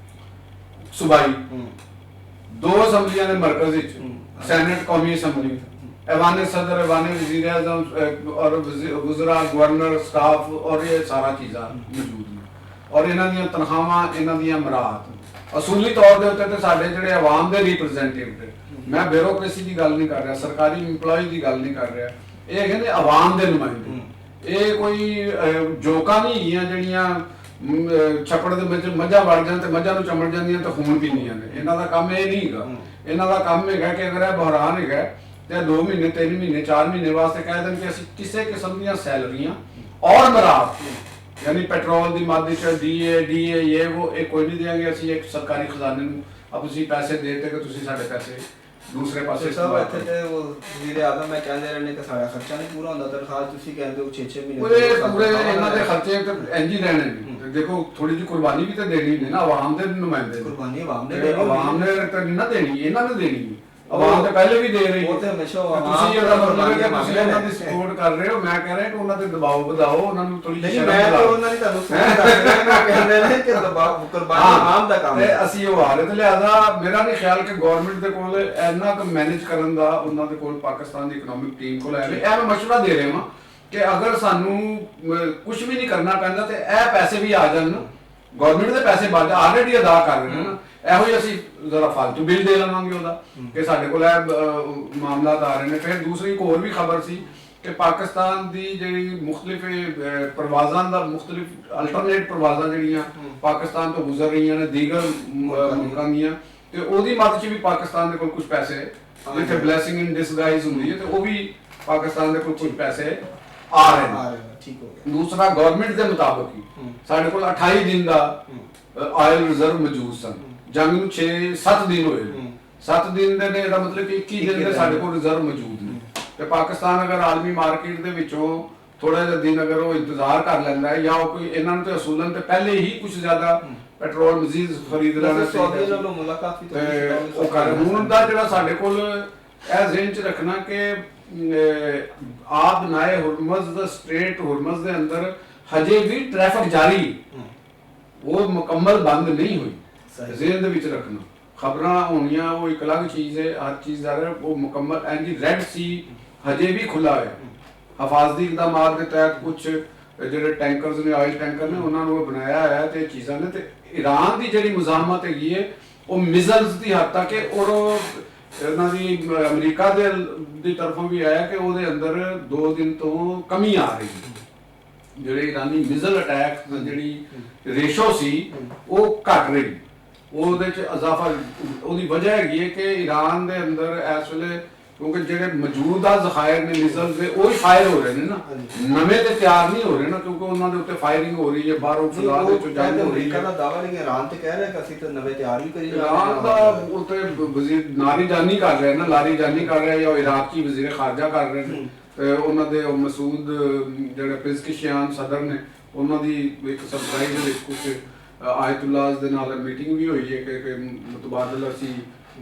सूबाई, 2 असैम्बलियां ने मरकज विच, सैनेट कौमी असैम्बली, ऐवान सदर, ऐवान वजीर आज़म और वज़रा, गवर्नर, स्टाफ और ये सारा चीज़ां मौजूद ने और इन्हां ਦੀਆਂ ਤਨਖਾਹਾਂ, इन्हां ਦੀਆਂ ਮਰਾਹਤ ਅਸੂਲੀ ਤੌਰ ਦੇ ਉੱਤੇ ਤੇ ਸਾਡੇ ਜਿਹੜੇ ਆਵਾਮ ਦੇ ਰਿਪਰੈਜ਼ੈਂਟੇਟਿਵ, ਮੈਂ ਬਿਊਰੋਕ੍ਰੇਸੀ ਦੀ ਗੱਲ ਨਹੀਂ ਕਰ ਰਿਹਾ, ਸਰਕਾਰੀ EMPLOYE ਦੀ ਗੱਲ ਨਹੀਂ ਕਰ ਰਿਹਾ, ਇਹ ਕਹਿੰਦੇ ਆਵਾਮ ਦੇ ਨੁਮਾਇੰਦੇ। ਇਹ ਕੋਈ ਜੋਕਾਂ ਨਹੀਂ ਹੈਗੀਆਂ ਜਿਹੜੀਆਂ ਛੱਪੜ ਦੇ ਵਿੱਚ ਮੱਝਾਂ ਵੜ ਜਾਣ ਤੇ ਮੱਝਾਂ ਨੂੰ ਚਮੜ ਜਾਂਦੀਆਂ ਤੇ ਖੂਨ ਪੀਂਦੀਆਂ ਨੇ। ਇਹਨਾਂ ਦਾ ਕੰਮ ਇਹ ਨਹੀਂ ਹੈਗਾ। ਇਹਨਾਂ ਦਾ ਕੰਮ ਹੈਗਾ ਕਿ ਅਗਰ ਇਹ ਬਹਰਾਨ ਹੈਗਾ ਤੇ 2 ਮਹੀਨੇ 3 ਮਹੀਨੇ 4 ਮਹੀਨੇ ਵਾਸਤੇ ਕਹਿ ਦੇਣ ਕਿ ਅਸੀਂ ਕਿਸੇ ਕਿਸਮ ਦੀਆਂ ਸੈਲਰੀਆਂ ਔਰ ਮਰਾਹਤ ਯਾਨੀ ਪੈਟਰੋਲ ਦੀ ਮਾਦੀ ਚ ਡੀਏ ਇਹ ਉਹ ਇਹ ਕੋਈ ਨਹੀਂ ਦੇਾਂਗੇ। ਅਸੀਂ ਇੱਕ ਸਰਕਾਰੀ ਖਜ਼ਾਨੇ ਨੂੰ अब ਤੁਸੀਂ ਪੈਸੇ ਦੇ ਦਿੱਤੇ ਕਿ ਤੁਸੀਂ ਸਾਡੇ ਪੈਸੇ ਦੂਸਰੇ ਪਾਸੇ ਸਭ ਇੱਥੇ ਤੇ ਉਹ ਵਜ਼ੀਰ ਆਜ਼ਮ ਮੈਂ ਕਹਿੰਦੇ ਰਹਿੰਦੇ ਕਿ ਸਾਡਾ ਖਰਚਾ ਨਹੀਂ ਪੂਰਾ ਹੁੰਦਾ, ਤਨਖਾਹ ਤੁਸੀਂ ਕਹਿੰਦੇ ਹੋ 6 ਮਹੀਨੇ ਪੂਰੇ ਇਹਨਾਂ ਦੇ ਖਰਚੇ ਤੇ ਇੰਜ ਹੀ ਰਹਿਣੇ ਨੇ। ਦੇਖੋ ਥੋੜੀ ਜਿਹੀ ਕੁਰਬਾਨੀ ਵੀ ਤਾਂ ਦੇਣੀ ਨੇ ਨਾ, ਆਵਾਮ ਦੇ ਨੁਮਾਇੰਦੇ। ਕੁਰਬਾਨੀ ਆਵਾਮ ਨੇ ਦੇਣੀ, ਆਵਾਮ ਨੇ ਤਾਂ ਨਹੀਂ ਨਾ ਦੇਣੀ, ਇਹਨਾਂ ਨੇ ਦੇਣੀ। ਆਵਾਮ ਤਾਂ ਪਹਿਲੇ ਵੀ ਦੇ ਰਹੀ ਉਹ ਤੇ ਹਮੇਸ਼ਾ ਤੁਸੀਂ ਇਹਦਾ ਮਤਲਬ ਹੈ ਕਿ ਤੁਸੀਂ ਉਹਨਾਂ ਦੀ ਸਪੋਰਟ ਕਰ ਰਹੇ ਹੋ। ਮੈਂ ਕਹਿ ਰਿਹਾ ਕਿ ਉਹਨਾਂ ਤੇ ਦਬਾਅ ਵਧਾਓ, ਉਹਨਾਂ ਨੂੰ ਥੋੜੀ ਜਿਹੀ ਮੈਂ ਤਾਂ ਉਹਨਾਂ ਦੀ ਤੁਹਾਨੂੰ ਸਪੋਰਟ ਕਰ ਰਿਹਾ, ਮੈਂ ਕਹਿੰਦੇ ਨੇ ਕਿ ਦਬਾਅ ਕੁਰਬਾਨੀ ਆਵਾਮ ਦਾ ਕੰਮ ਹੈ ਤੇ ਅਸੀਂ ਉਹ ਹਾਲਤ ਲਿਆਦਾ। ਮੇਰਾ ਨਹੀਂ ਖਿਆਲ ਕਿ ਗਵਰਨਮੈਂਟ ਦੇ ਕੋਲ ਇੰਨਾ ਕੁ ਮੈਨੇਜ ਕਰਨ ਦਾ ਉਹਨਾਂ ਦੇ ਕੋਲ ਪਾਕਿਸਤਾਨ ਦੀ ਇਕਨੋਮਿਕ ਟੀਮ ਕੋਲ ਹੈ। ਇਹ ਮੈਂ ਮਸ਼ਵਰਾ ਦੇ ਰਿਹਾ ਹਾਂ ਕਿ ਅਗਰ ਸਾਨੂੰ ਕੁਝ ਵੀ ਨਹੀਂ ਕਰਨਾ ਪੈਂਦਾ ਤੇ ਇਹ ਪੈਸੇ ਵੀ ਆ ਜਾਣ, ਗਵਰਨਮੈਂਟ ਦੇ ਪੈਸੇ ਬਾਅਦ ਆਲਰੇਡੀ ਅਦਾ ਕਰ ਰਹੇ ਨੇ ਨਾ, ਇਹੋ ਹੀ ਅਸੀਂ ਜ਼ਰਾ ਫालतू ਬਿੱਲ ਦੇ ਲਵਾਂਗੇ ਉਹਦਾ ਕਿ ਸਾਡੇ ਕੋਲ ਇਹ ਮਾਮਲਾਤ ਆ ਰਹੇ ਨੇ। ਫਿਰ ਦੂਸਰੀ ਇੱਕ ਹੋਰ ਵੀ ਖਬਰ ਸੀ ਕਿ ਪਾਕਿਸਤਾਨ ਦੀ ਜਿਹੜੀ ਮੁxtਲਿਫ ਪ੍ਰਵਾਜ਼ਾਂ ਦਾ ਮੁxtਲਿਫ ਅਲਟਰਨੇਟ ਪ੍ਰਵਾਜ਼ਾਂ ਜਿਹੜੀਆਂ ਪਾਕਿਸਤਾਨ ਤੋਂ ਗੁਜ਼ਰ ਰਹੀਆਂ ਨੇ ਦੀਗਰ ਮੁਲਕਾਂ ਦੀਆਂ, ਤੇ ਉਹਦੀ ਮਦਦ 'ਚ ਵੀ ਪਾਕਿਸਤਾਨ ਦੇ ਕੋਲ ਕੁਝ ਪੈਸੇ, ਜਿੱਥੇ ਬਲੇਸਿੰਗ ਇਨ ਡਿਸਗਾਈਜ਼ ਹੁੰਦੀ ਹੈ, ਤੇ ਉਹ ਵੀ ਪਾਕਿਸਤਾਨ ਦੇ ਕੋਲ ਕੁਝ ਪੈਸੇ ਆ ਰਹੇ ਨੇ। ਠੀਕ ਹੋ ਗਿਆ। ਦੂਸਰਾ ਗਵਰਨਮੈਂਟ ਦੇ ਮੁਤਾਬਕ ਹੀ ਸਾਡੇ ਕੋਲ 28 ਦਿਨ ਦਾ ਆਇਲ ਰਿਜ਼ਰਵ ਮੌਜੂਦ ਸਨ। ਜੰਗ ਨੂੰ 6-7 ਦਿਨ ਹੋਏ, 7 ਦਿਨ ਦੇ ਨੇ, ਇਹਦਾ ਮਤਲਬ ਕਿ 21 ਦਿਨ ਦੇ ਸਾਡੇ ਕੋਲ ਰਿਜ਼ਰਵ ਮੌਜੂਦ ਨੇ। ਤੇ ਪਾਕਿਸਤਾਨ ਅਗਰ ਆਲਮੀ ਮਾਰਕੀਟ ਦੇ ਵਿੱਚੋਂ ਥੋੜਾ ਜਿਹਾ ਦਿਨ ਅਗਰ ਉਹ ਇੰਤਜ਼ਾਰ ਕਰ ਲੈਂਦਾ ਹੈ ਜਾਂ ਉਹ ਕੋਈ ਇਹਨਾਂ ਨੂੰ ਤੇ ਅਸੂਲਨ ਤੇ ਪਹਿਲੇ ਹੀ ਕੁਝ ਜ਼ਿਆਦਾ ਪੈਟਰੋਲ ਮਜ਼ੀਦ ਖਰੀਦ ਲੈਣਾ ਚਾਹੀਦਾ ਤੇ ਉਹ ਕਰ। ਹੁਣ ਦਾ ਜਿਹੜਾ ਸਾਡੇ ਕੋਲ ਇਹ ਜ਼ਿਹਨ 'ਚ ਰੱਖਣਾ ਕਿ ਆਬ ਨਾਏ ਹੁਰਮਜ਼ ਦਾ ਸਟ੍ਰੇਟ ਹੁਰਮਜ਼ ਦੇ ਅੰਦਰ ਹਜੇ ਵੀ ਟ੍ਰੈਫਿਕ ਜਾਰੀ, ਉਹ ਮੁਕੰਮਲ ਬੰਦ ਨਹੀਂ ਹੋਈ। ਜ਼ਿਹਨ ਦੇ ਵਿੱਚ ਰੱਖਣਾ, ਖਬਰਾਂ ਹੋਣੀਆਂ ਉਹ ਇੱਕ ਅਲੱਗ ਚੀਜ਼ ਹੈ, ਹਰ ਚੀਜ਼ ਦਾ ਉਹ ਮੁਕੰਮਲ ਐਂਡੀ ਰੈਡ ਸੀ ਹਜੇ ਵੀ ਖੁੱਲਾ ਹੈ। ਹਫਾਜ਼ਤੀ ਇਕਦਾਮਾਤ ਦੇ ਤਹਿਤ ਕੁਝ ਜਿਹੜੇ ਟੈਂਕਰਸ ਨੇ, ਆਇਲ ਟੈਂਕਰ ਨੇ, ਉਹਨਾਂ ਨੂੰ ਬਣਾਇਆ ਹੈ ਤੇ ਚੀਜ਼ਾਂ ਨੇ। ਤੇ ਈਰਾਨ ਦੀ ਜਿਹੜੀ ਮੁਜ਼ਾਮਤ ਹੈਗੀ ਹੈ ਉਹ ਮਿਜ਼ਲਸ ਦੀ ਹੱਦ ਤੱਕ ਹੈ ਔਰ ਇਹਨਾਂ ਦੀ ਅਮਰੀਕਾ ਦੀ ਤਰਫੋਂ ਵੀ ਆਇਆ ਕਿ ਉਹਦੇ ਅੰਦਰ 2 ਦਿਨ ਤੋਂ ਕਮੀ ਆ ਰਹੀ ਹੈ। ਜਿਹੜੇ ਈਰਾਨੀ ਮਿਜ਼ਲ ਅਟੈਕ ਜਿਹੜੀ ਰੇਸ਼ੋ ਸੀ ਉਹ ਘਟ ਰਹੀ, ਉਹਦੇ ਚ ਇਜ਼ਾਫਾ। ਉਹਦੀ ਵਜ੍ਹਾ ਹੈਗੀ ਹੈ ਕਿ ਈਰਾਨ ਦੇ ਅੰਦਰ ਇਸ ਵੇਲੇ ਕਿਉਂਕਿ ਜਿਹੜੇ ਮੌਜੂਦਾ ਜ਼ਖਾਇਰ ਨੇ ਮਿਜ਼ਲ ਦੇ ਉਹ ਹੀ ਫਾਇਰ ਹੋ ਰਹੇ ਨੇ ਨਾ, ਨਵੇਂ ਤੇ ਤਿਆਰ ਨਹੀਂ ਹੋ ਰਹੇ ਨਾ, ਕਿਉਂਕਿ ਉਹਨਾਂ ਦੇ ਉੱਤੇ ਫਾਇਰਿੰਗ ਹੋ ਰਹੀ ਹੈ, ਬਾਹਰੋਂ ਫਜ਼ਾ ਦੇ ਵਿੱਚੋਂ ਜੰਗ ਹੋ ਰਹੀ ਹੈ। ਦਾ ਦਾਵਾ ਨਹੀਂ, ਈਰਾਨ ਤੇ ਕਹਿ ਰਿਹਾ ਕਿ ਅਸੀਂ ਤਾਂ ਨਵੇਂ ਤਿਆਰ ਹੀ ਕਰੀ ਜਾ ਰਹੇ ਹਾਂ। ਈਰਾਨ ਦਾ ਉੱਤੇ ਵਜ਼ੀਰ ਨਾਰੀ ਜਾਨੀ ਕਰ ਰਿਹਾ ਨਾ, ਲਾਰੀ ਜਾਨੀ ਕਰ ਰਿਹਾ, ਜਾਂ ਇਰਾਕੀ ਵਜ਼ੀਰ ਖਾਰਜਾ ਕਰ ਰਹੇ ਨੇ। ਤੇ ਉਹਨਾਂ ਦੇ ਮਸੂਦ ਜਿਹੜੇ ਪਿਜ਼ਕਿਸ਼ਿਆਨ ਸਦਰ ਨੇ, ਉਹਨਾਂ ਦੀ ਇੱਕ ਸਰਪ੍ਰਾਈਜ਼ ਦੇ ਵਿੱਚ ਕੁਝ ਆਇਤੁੱਲਾਜ਼ ਦੇ ਨਾਲ ਮੀਟਿੰਗ ਵੀ ਹੋਈ ਹੈ ਕਿ ਮੁਤਬਾਦਲ ਅਸੀਂ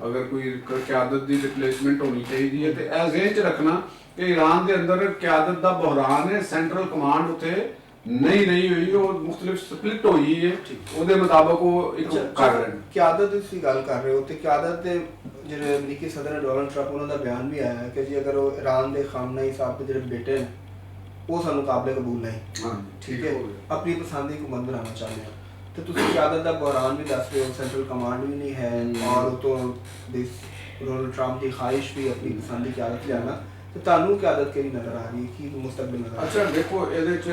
ਅਗਰ ਕੋਈ ਕਿਆਦਤ ਦੀ ਰਿਪਲੇਸਮੈਂਟ ਹੋਣੀ ਚਾਹੀਦੀ ਹੈ। ਤੇ ਇਹ ਜ਼ਿਹਨ 'ਚ ਰੱਖਣਾ ਕਿ ਈਰਾਨ ਦੇ ਅੰਦਰ ਕਿਆਦਤ ਦਾ ਬੁਹਰਾਨ ਹੈ, ਸੈਂਟਰਲ ਕਮਾਂਡ ਉੱਥੇ ਨਹੀਂ ਰਹੀ ਹੋਈ, ਉਹ ਮੁxtਲਿਫ ਸਪਲਿਟ ਹੋਈ ਹੈ, ਉਹਦੇ ਮੁਤਾਬਕ ਉਹ ਇੱਕ ਕਰ ਰਹੇ ਨੇ। ਕਿਆਦਤ ਦੀ ਤੁਸੀਂ ਗੱਲ ਕਰ ਰਹੇ ਹੋ ਤੇ ਕਿਆਦਤ ਦੇ ਜਿਹੜੇ ਅਮਰੀਕੀ ਸਦਰ ਡੋਨਾਲਡ ਟਰੰਪ, ਉਹਨਾਂ ਦਾ ਬਿਆਨ ਵੀ ਆਇਆ ਹੈ ਕਿ ਜੀ ਅਗਰ ਉਹ ਈਰਾਨ ਦੇ ਖਾਮਨਈ ਸਾਹਿਬ ਦੇ ਜਿਹੜੇ ਬੇਟੇ ਨੇ ਉਹ ਸਾਨੂੰ ਕਾਬਲੇ ਕਬੂਲ ਨਹੀਂ, ਠੀਕ ਹੈ, ਆਪਣੀ ਪਸੰਦ ਦੀ ਹੁਕੂਮਤ ਬਣਾਉਣਾ ਚਾਹੁੰਦੇ ਆ। ਤੇ ਤੁਸੀਂ ਕਿਆਦਤ ਦਾ ਬੁਹਰਾਨ ਵੀ ਦੱਸ ਰਹੇ ਹੋ, ਸੈਂਟਰਲ ਕਮਾਂਡ ਵੀ ਨਹੀਂ ਹੈ ਔਰ ਉਤੋਂ ਡੋਨਾਲਡ ਟਰੰਪ ਦੀ ਖਾਹਿਸ਼ ਵੀ ਆਪਣੀ ਪਸੰਦ ਦੀ ਕਿਆਦਤ ਲਿਆਉਣਾ। ਤੇ ਤੁਹਾਨੂੰ ਕਿਆਦਤ ਕਿਹੜੀ ਨਜ਼ਰ ਆ ਰਹੀ ਹੈ, ਕੀ ਮੁਸਤਕਬਲ ਨਜ਼ਰ ਆ ਰਹੀ ਹੈ? ਅੱਛਾ ਦੇਖੋ, ਇਹਦੇ 'ਚ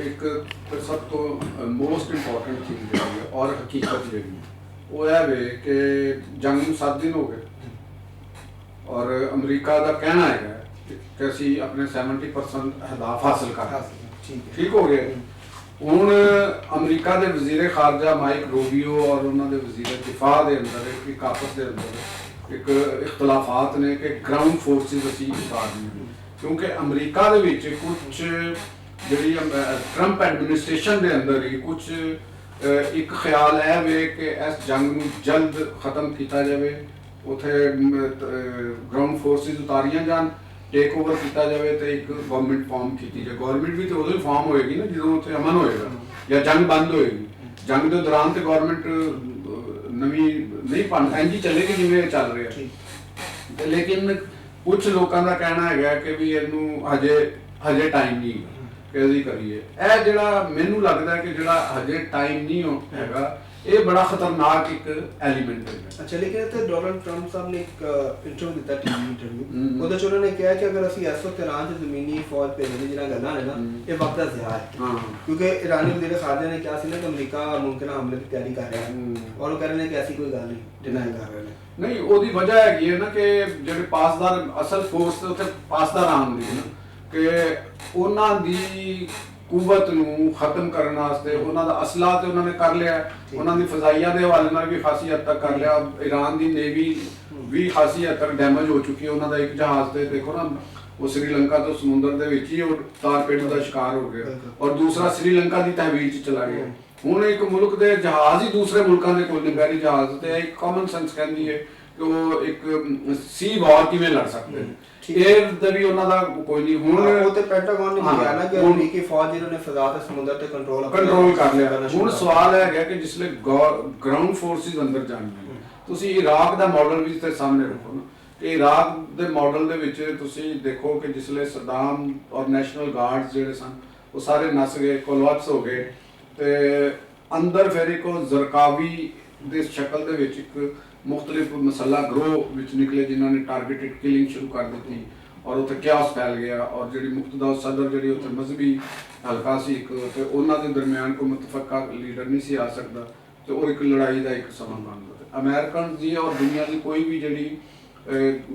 ਇੱਕ ਸਭ ਤੋਂ ਮੋਸਟ ਇੰਪੋਰਟੈਂਟ ਚੀਜ਼ ਜਿਹੜੀ ਹੈ ਔਰ ਹਕੀਕਤ ਜਿਹੜੀ ਹੈ ਉਹ ਇਹ ਵੇ ਕਿ ਜੰਗ ਨੂੰ 7 ਦਿਨ ਹੋ ਗਏ ਔਰ ਅਮਰੀਕਾ ਦਾ ਕਹਿਣਾ ਹੈਗਾ ਕਿ ਅਸੀਂ ਆਪਣੇ 70% ਅਹਿਦਾਫ ਹਾਸਲ ਕਰ, ਠੀਕ ਹੋ ਗਏ। ਹੁਣ ਅਮਰੀਕਾ ਦੇ ਵਜ਼ੀਰ ਖਾਰਜਾ ਮਾਈਕ ਰੂਬੀਓ ਔਰ ਉਹਨਾਂ ਦੇ ਵਜ਼ੀਰ ਦਿਫਾ ਦੇ ਅੰਦਰ ਇੱਕ ਆਪਸ ਦੇ ਅੰਦਰ ਇੱਕ ਇਖਤਲਾਫਾਤ ਨੇ ਕਿ ਗਰਾਊਂਡ ਫੋਰਸਿਸ ਅਸੀਂ ਉਤਾਰਨੀਆਂ ਨੇ, ਕਿਉਂਕਿ ਅਮਰੀਕਾ ਦੇ ਵਿੱਚ ਕੁਝ ਜਿਹੜੀ ਟਰੰਪ ਐਡਮਿਨਿਸਟ੍ਰੇਸ਼ਨ ਦੇ ਅੰਦਰ ਹੀ ਕੁਝ ਇੱਕ ਖਿਆਲ ਹੈ ਵੇ ਕਿ ਇਸ ਜੰਗ ਨੂੰ ਜਲਦ ਖਤਮ ਕੀਤਾ ਜਾਵੇ, ਉੱਥੇ ਗਰਾਊਂਡ ਫੋਰਸਿਸ ਉਤਾਰੀਆਂ ਜਾਣ, ਟੇਕ ਓਵਰ ਕੀਤਾ ਜਾਵੇ ਤੇ ਇੱਕ ਗਵਰਨਮੈਂਟ ਫਾਰਮ ਕੀਤੀ ਜਾਏ। ਗਵਰਨਮੈਂਟ ਵੀ ਤੇ ਉਦੋਂ ਹੀ ਫਾਰਮ ਹੋਏਗੀ ਨਾ ਜਦੋਂ ਉੱਥੇ ਅਮਨ ਹੋਏਗਾ ਜਾਂ ਜੰਗ ਬੰਦ ਹੋਏਗੀ। ਜੰਗ ਦੇ ਦੌਰਾਨ ਤੇ ਗਵਰਨਮੈਂਟ ਨਵੀਂ ਨਹੀਂ ਇੰਝ ਹੀ ਚੱਲੇਗੀ ਜਿਵੇਂ ਚੱਲ ਰਿਹਾ। ਤੇ ਲੇਕਿਨ ਕੁਝ ਲੋਕਾਂ ਦਾ ਕਹਿਣਾ ਹੈਗਾ ਕਿ ਵੀ ਇਹਨੂੰ ਹਜੇ ਟਾਈਮ ਨਹੀਂ ਕਿ ਅਸੀਂ ਕਰੀਏ। ਇਹ ਜਿਹੜਾ ਮੈਨੂੰ ਲੱਗਦਾ ਕਿ ਜਿਹੜਾ ਹਜੇ ਟਾਈਮ ਨਹੀਂ ਹੈਗਾ, ਇਹ ਬੜਾ ਖਤਰਨਾਕ ਇੱਕ ਐਲੀਮੈਂਟ ਹੈ। ਅੱਛਾ, ਲੇਕਿਨ ਤੇ ਡੋਨਲਡ ਟਰੰਪ ਸਾਹਿਬ ਨੇ ਇੱਕ ਇੰਟਰਵਿਊ ਦਿੱਤਾ, ਟੀਵੀ ਇੰਟਰਵਿਊ, ਉਹਦੇ ਚ ਉਹਨਾਂ ਨੇ ਕਿਹਾ ਕਿ ਅਗਰ ਅਸੀਂ ਇਸ ਵਕਤ ਇਰਾਨ 'ਚ ਜ਼ਮੀਨੀ ਫੌਜ ਭੇਜਣ ਦੀ ਜਿਹੜਾ ਗੱਲਾਂ ਨੇ ਨਾ, ਇਹ ਵਕਤ ਦਾ ਜ਼ਿਆ ਹੈ। ਕਿਉਂਕਿ ਇਰਾਨੀ ਵਜ਼ੀਰ ਖਾਰਜਾ ਨੇ ਕਿਹਾ ਸੀ ਨਾ ਕਿ ਅਮਰੀਕਾ ਮੁਮਕਿਨ ਹਮਲੇ ਦੀ ਤਿਆਰੀ ਕਰ ਰਿਹਾ ਹੈ, ਔਰ ਉਹ ਕਹਿ ਰਹੇ ਨੇ ਕਿ ਐਸੀ ਕੋਈ ਗੱਲ ਨਹੀਂ, ਡਿਨਾਈ ਕਰ ਰਹੇ ਨੇ। ਨਹੀਂ, ਉਹਦੀ ਵਜ੍ਹਾ ਹੈਗੀ ਹੈ ਨਾ ਕਿ ਜਿਹੜੇ ਪਾਸਦਾਰ ਅਸਲ ਫੋਰਸ ਉੱਥੇ ਪਾਸਦਾਰ ਆਉਂਦੀ ਹੈ ਨਾ, ਕਿ ਉਹਨਾਂ ਦੀ ਕੁਵਤ ਨੂੰ ਖਤਮ ਕਰਨ ਵਾਸਤੇ ਉਹਨਾਂ ਦਾ ਅਸਲਾ ਤੇ ਉਹਨਾਂ ਨੇ ਕਰ ਲਿਆ, ਉਹਨਾਂ ਦੀ ਫਜ਼ਾਈਆ ਦੇ ਹਵਾਲੇ ਨਾਲ ਵੀ ਖਾਸੀ ਹੱਦ ਤੱਕ ਕਰ ਲਿਆ। ਈਰਾਨ ਦੀ ਨੇਵੀ ਵੀ ਖਾਸੀ ਹੱਦ ਤੱਕ ਡੈਮੇਜ ਹੋ ਚੁੱਕੀ ਹੈ। ਉਹਨਾਂ ਦਾ ਇੱਕ ਜਹਾਜ਼ ਤੇ ਦੇਖੋ ਨਾ, ਉਹ ਸ੍ਰੀਲੰਕਾ ਤੋਂ ਸਮੁੰਦਰ ਦੇ ਵਿੱਚ ਹੀ ਉਹ ਤਾਰਪੀੜ ਦਾ ਸ਼ਿਕਾਰ ਹੋ ਗਿਆ, ਔਰ ਦੂਸਰਾ ਸ੍ਰੀਲੰਕਾ ਦੀ ਤਹਿਵੀਲ 'ਚ ਚਲਾ ਗਿਆ। ਹੁਣ ਇੱਕ ਮੁਲਕ ਦੇ ਜਹਾਜ਼ ਹੀ ਦੂਸਰੇ ਮੁਲਕਾਂ ਦੇ ਕੋਲ ਨੇ, ਬਹਿਰੀ ਜਹਾਜ਼, ਤੇ ਇੱਕ ਕਾਮਨ ਸੈਂਸ ਕਹਿੰਦੀ ਹੈ ਕਿ ਉਹ ਇੱਕ ਸੀ ਵਾਰ ਕਿਵੇਂ ਲੜ ਸਕਦੇ ਨੇ। ਇਹ ਦਾ ਵੀ ਉਹਨਾਂ ਦਾ ਕੋਈ ਨਹੀਂ। ਹੁਣ ਉਹ ਤੇ ਪੈਂਟਾਗਨ ਨੇ ਕਿਹਾ ਨਾ ਕਿ ਅਮਰੀਕੀ ਫੌਜ ਜਿਹਨਾਂ ਨੇ ਫਜ਼ਾ ਤੇ ਸਮੁੰਦਰ ਤੇ ਕੰਟਰੋਲ ਕਰ ਲਿਆ। ਹੁਣ ਸਵਾਲ ਇਹ ਹੈ ਕਿ ਜਿਸਲੇ ਗਰਾਊਂਡ ਫੋਰਸਿਸ ਅੰਦਰ ਜਾਣੀਆਂ, ਤੁਸੀਂ ਇਰਾਕ ਦਾ ਮਾਡਲ ਵੀ ਤੇ ਸਾਹਮਣੇ ਰੱਖੋ ਨਾ, ਕਿ ਇਰਾਕ ਦੇ ਮਾਡਲ ਦੇ ਵਿੱਚ ਤੁਸੀਂ ਦੇਖੋ ਕਿ ਜਿਸਲੇ ਸਦਾਮ ਔਰ ਨੈਸ਼ਨਲ ਗਾਰਡਸ ਜਿਹੜੇ ਸਨ ਉਹ ਸਾਰੇ ਨਸ ਗਏ, ਕੋਲੈਪਸ ਹੋ ਗਏ, ਤੇ ਅੰਦਰ ਫਿਰ ਇੱਕ ਜ਼ਰਕਾਵੀ ਦੇ ਸ਼ਕਲ ਦੇ ਵਿੱਚ ਇੱਕ ਮੁxtਲਿਫ ਮਸਲਾ ਗਰੋਹ ਵਿੱਚ ਨਿਕਲੇ, ਜਿਨ੍ਹਾਂ ਨੇ ਟਾਰਗੇਟਡ ਕਿਲਿੰਗ ਸ਼ੁਰੂ ਕਰ ਦਿੱਤੀ, ਔਰ ਉੱਥੇ ਕਿਆਸ ਫੈਲ ਗਿਆ। ਔਰ ਜਿਹੜੀ ਮੁਕਤਦਾ ਸਦਰ ਜਿਹੜੀ ਉੱਥੇ ਮਜ਼ਹਬੀ ਹਲਕਾ ਸੀ ਇੱਕ, ਤੇ ਉਹਨਾਂ ਦੇ ਦਰਮਿਆਨ ਕੋਈ ਮੁਤਫੱਕਾ ਲੀਡਰ ਨਹੀਂ ਸੀ ਆ ਸਕਦਾ, ਤੇ ਉਹ ਇੱਕ ਲੜਾਈ ਦਾ ਇੱਕ ਸਮਾਂ ਬਣ ਗਿਆ। ਅਮਰੀਕਨ ਦੀ ਔਰ ਦੁਨੀਆ ਦੀ ਕੋਈ ਵੀ ਜਿਹੜੀ